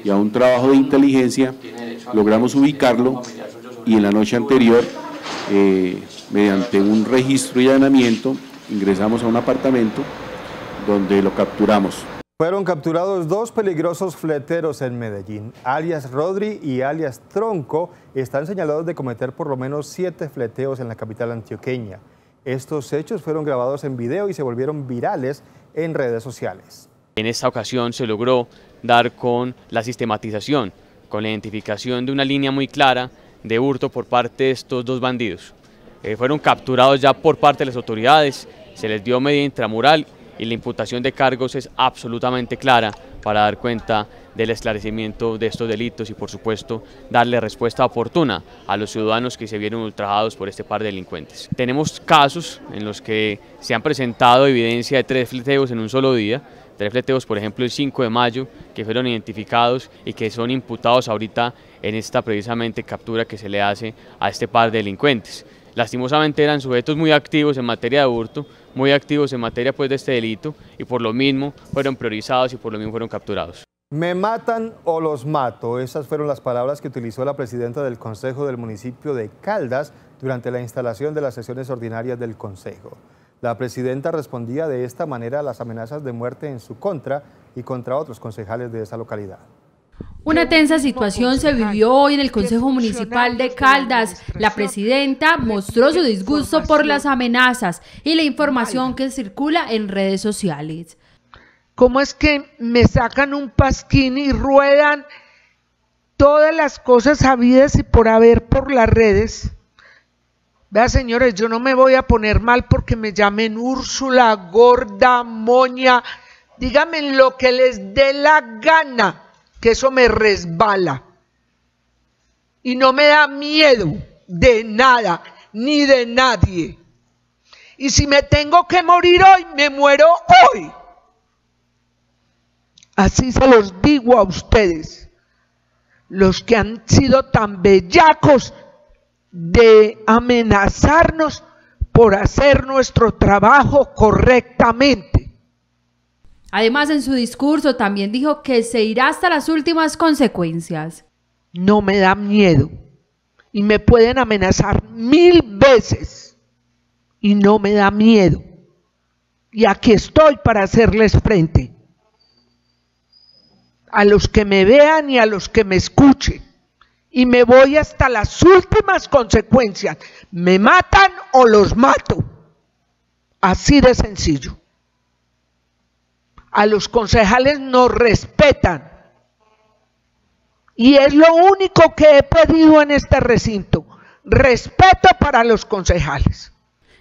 y a un trabajo de inteligencia, logramos ubicarlo y en la noche anterior, mediante un registro y allanamiento, ingresamos a un apartamento donde lo capturamos. Fueron capturados dos peligrosos fleteros en Medellín. Alias Rodri y alias Tronco están señalados de cometer por lo menos 7 fleteos en la capital antioqueña. Estos hechos fueron grabados en video y se volvieron virales en redes sociales. En esta ocasión se logró dar con la sistematización, con la identificación de una línea muy clara de hurto por parte de estos dos bandidos. Fueron capturados ya por parte de las autoridades, se les dio medida intramural y la imputación de cargos es absolutamente clara para dar cuenta del esclarecimiento de estos delitos y por supuesto darle respuesta oportuna a los ciudadanos que se vieron ultrajados por este par de delincuentes. Tenemos casos en los que se han presentado evidencia de 3 fleteos en un solo día, 3 fleteos por ejemplo el 5 de mayo que fueron identificados y que son imputados ahorita en esta precisamente captura que se le hace a este par de delincuentes. Lastimosamente eran sujetos muy activos en materia de hurto, muy activos en materia pues de este delito y por lo mismo fueron priorizados y por lo mismo fueron capturados. Me matan o los mato, esas fueron las palabras que utilizó la presidenta del Consejo del municipio de Caldas durante la instalación de las sesiones ordinarias del Consejo. La presidenta respondía de esta manera a las amenazas de muerte en su contra y contra otros concejales de esa localidad. Una tensa situación se vivió hoy en el Consejo Municipal de Caldas. La presidenta mostró su disgusto por las amenazas y la información que circula en redes sociales. ¿Cómo es que me sacan un pasquín y ruedan todas las cosas habidas y por haber por las redes? Vea, señores, yo no me voy a poner mal porque me llamen Úrsula, gorda, moña, díganme lo que les dé la gana, que eso me resbala. Y no me da miedo de nada, ni de nadie. Y si me tengo que morir hoy, me muero hoy. Así se los digo a ustedes, los que han sido tan bellacos de amenazarnos por hacer nuestro trabajo correctamente. Además, en su discurso también dijo que se irá hasta las últimas consecuencias. No me da miedo y me pueden amenazar 1000 veces y no me da miedo. Y aquí estoy para hacerles frente. A los que me vean y a los que me escuchen. Y me voy hasta las últimas consecuencias. Me matan o los mato. Así de sencillo. A los concejales nos respetan. Y es lo único que he pedido en este recinto. Respeto para los concejales.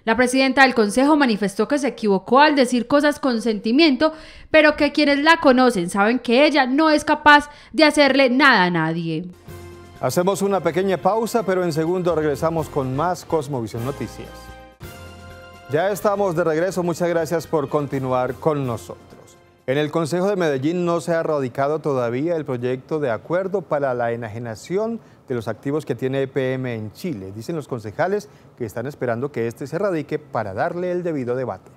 La presidenta del Consejo manifestó que se equivocó al decir cosas con sentimiento, pero que quienes la conocen saben que ella no es capaz de hacerle nada a nadie. Hacemos una pequeña pausa, pero en segundo regresamos con más Cosmovisión Noticias. Ya estamos de regreso, muchas gracias por continuar con nosotros. En el Consejo de Medellín no se ha radicado todavía el proyecto de acuerdo para la enajenación de los activos que tiene EPM en Chile. Dicen los concejales que están esperando que este se radique para darle el debido debate.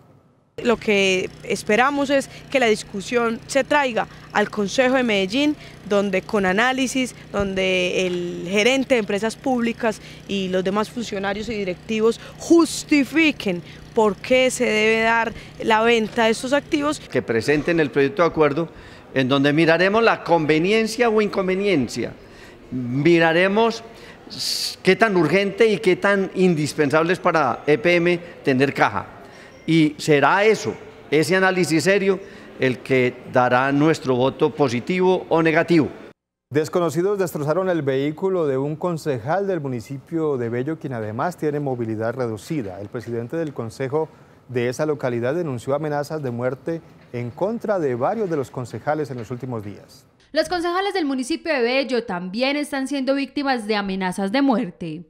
Lo que esperamos es que la discusión se traiga al Consejo de Medellín, donde con análisis, donde el gerente de empresas públicas y los demás funcionarios y directivos justifiquen por qué se debe dar la venta de estos activos. Que presenten el proyecto de acuerdo en donde miraremos la conveniencia o inconveniencia, miraremos qué tan urgente y qué tan indispensable es para EPM tener caja. Y será eso, ese análisis serio, el que dará nuestro voto positivo o negativo. Desconocidos destrozaron el vehículo de un concejal del municipio de Bello, quien además tiene movilidad reducida. El presidente del consejo de esa localidad denunció amenazas de muerte en contra de varios de los concejales en los últimos días. Los concejales del municipio de Bello también están siendo víctimas de amenazas de muerte.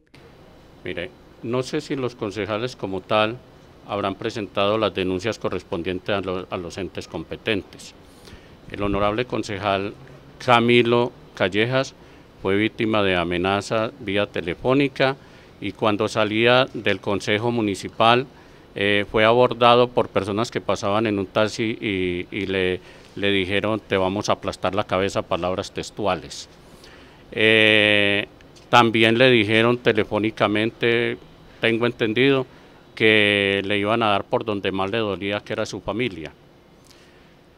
Mire, no sé si los concejales como tal habrán presentado las denuncias correspondientes a los entes competentes. El honorable concejal Camilo Callejas fue víctima de amenaza vía telefónica y cuando salía del Consejo Municipal fue abordado por personas que pasaban en un taxi y le dijeron: te vamos a aplastar la cabeza, palabras textuales. También le dijeron telefónicamente, tengo entendido, que le iban a dar por donde más le dolía, que era su familia.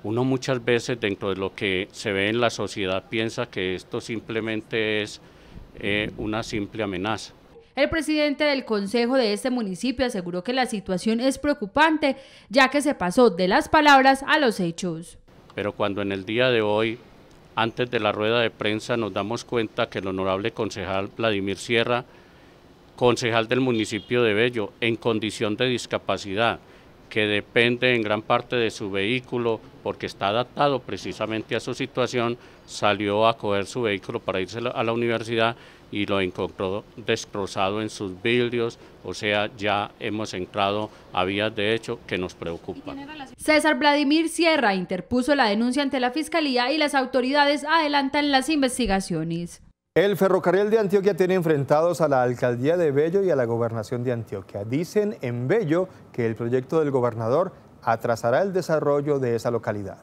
Uno muchas veces dentro de lo que se ve en la sociedad piensa que esto simplemente es una simple amenaza. El presidente del consejo de este municipio aseguró que la situación es preocupante, ya que se pasó de las palabras a los hechos. Pero cuando en el día de hoy, antes de la rueda de prensa, nos damos cuenta que el honorable concejal Vladimir Sierra, concejal del municipio de Bello, en condición de discapacidad, que depende en gran parte de su vehículo porque está adaptado precisamente a su situación, salió a coger su vehículo para irse a la universidad y lo encontró destrozado en sus vidrios, o sea, ya hemos entrado a vías de hecho que nos preocupan. César Vladimir Sierra interpuso la denuncia ante la Fiscalía y las autoridades adelantan las investigaciones. El ferrocarril de Antioquia tiene enfrentados a la alcaldía de Bello y a la gobernación de Antioquia. Dicen en Bello que el proyecto del gobernador atrasará el desarrollo de esa localidad.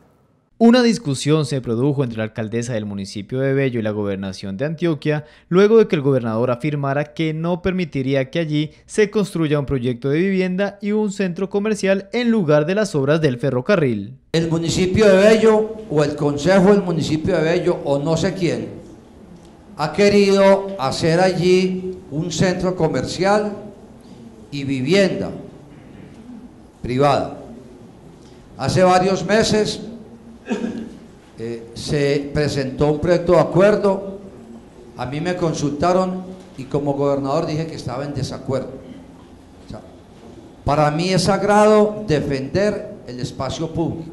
Una discusión se produjo entre la alcaldesa del municipio de Bello y la gobernación de Antioquia luego de que el gobernador afirmara que no permitiría que allí se construya un proyecto de vivienda y un centro comercial en lugar de las obras del ferrocarril. El municipio de Bello o el consejo del municipio de Bello o no sé quién ha querido hacer allí un centro comercial y vivienda privada. Hace varios meses se presentó un proyecto de acuerdo, a mí me consultaron y como gobernador dije que estaba en desacuerdo. O sea, para mí es sagrado defender el espacio público.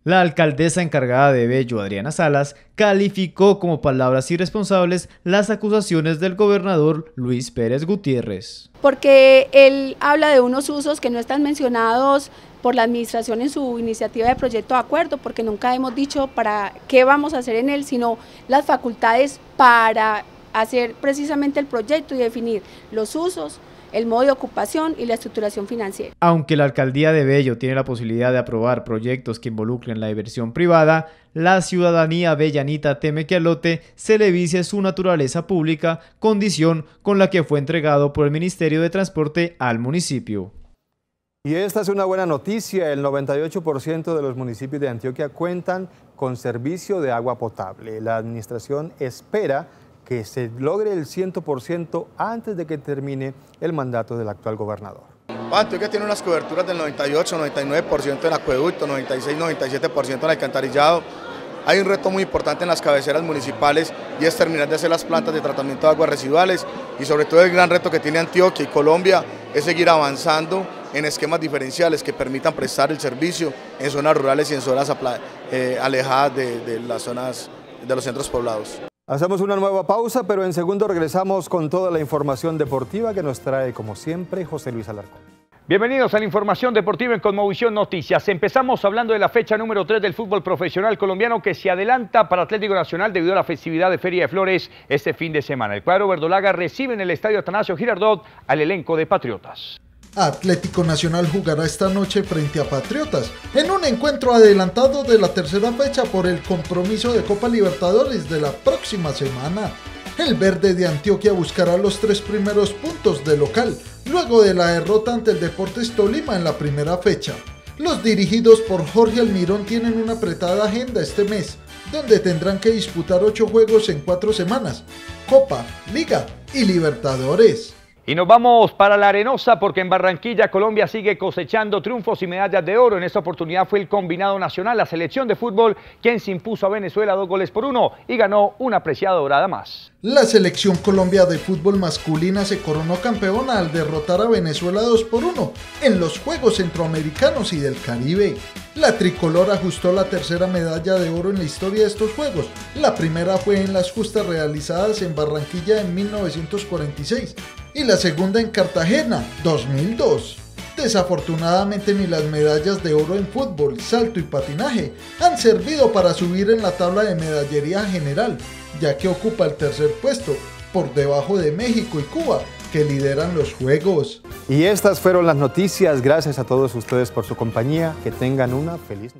La alcaldesa encargada de Bello, Adriana Salas, calificó como palabras irresponsables las acusaciones del gobernador Luis Pérez Gutiérrez. Porque él habla de unos usos que no están mencionados por la administración en su iniciativa de proyecto de acuerdo, porque nunca hemos dicho para qué vamos a hacer en él, sino las facultades para hacer precisamente el proyecto y definir los usos, el modo de ocupación y la estructuración financiera. Aunque la alcaldía de Bello tiene la posibilidad de aprobar proyectos que involucren la inversión privada, la ciudadanía bellanita teme que al lote se le vicie su naturaleza pública, condición con la que fue entregado por el Ministerio de Transporte al municipio. Y esta es una buena noticia, el 98% de los municipios de Antioquia cuentan con servicio de agua potable. La administración espera que se logre el 100% antes de que termine el mandato del actual gobernador. Antioquia tiene unas coberturas del 98, 99% en acueducto, 96, 97% en alcantarillado. Hay un reto muy importante en las cabeceras municipales y es terminar de hacer las plantas de tratamiento de aguas residuales y sobre todo el gran reto que tiene Antioquia y Colombia es seguir avanzando en esquemas diferenciales que permitan prestar el servicio en zonas rurales y en zonas alejadas de las zonas de los centros poblados. Hacemos una nueva pausa, pero en segundo regresamos con toda la información deportiva que nos trae, como siempre, José Luis Alarcón. Bienvenidos a la información deportiva en Conmovisión Noticias. Empezamos hablando de la fecha número 3 del fútbol profesional colombiano que se adelanta para Atlético Nacional debido a la festividad de Feria de Flores este fin de semana. El cuadro verdolaga recibe en el estadio Atanasio Girardot al elenco de Patriotas. Atlético Nacional jugará esta noche frente a Patriotas en un encuentro adelantado de la tercera fecha por el compromiso de Copa Libertadores de la próxima semana. El verde de Antioquia buscará los 3 primeros puntos de local, luego de la derrota ante el Deportes Tolima en la primera fecha. Los dirigidos por Jorge Almirón tienen una apretada agenda este mes, donde tendrán que disputar 8 juegos en 4 semanas, Copa, Liga y Libertadores. Y nos vamos para La Arenosa porque en Barranquilla Colombia sigue cosechando triunfos y medallas de oro. En esta oportunidad fue el combinado nacional, la selección de fútbol, quien se impuso a Venezuela 2-1 y ganó una preciada dorada más. La selección Colombia de fútbol masculina se coronó campeona al derrotar a Venezuela 2-1 en los Juegos Centroamericanos y del Caribe. La tricolor ajustó la tercera medalla de oro en la historia de estos Juegos. La primera fue en las justas realizadas en Barranquilla en 1946 y la segunda en Cartagena, 2002. Desafortunadamente ni las medallas de oro en fútbol, salto y patinaje han servido para subir en la tabla de medallería general, ya que ocupa el tercer puesto, por debajo de México y Cuba, que lideran los Juegos. Y estas fueron las noticias. Gracias a todos ustedes por su compañía. Que tengan una feliz noche.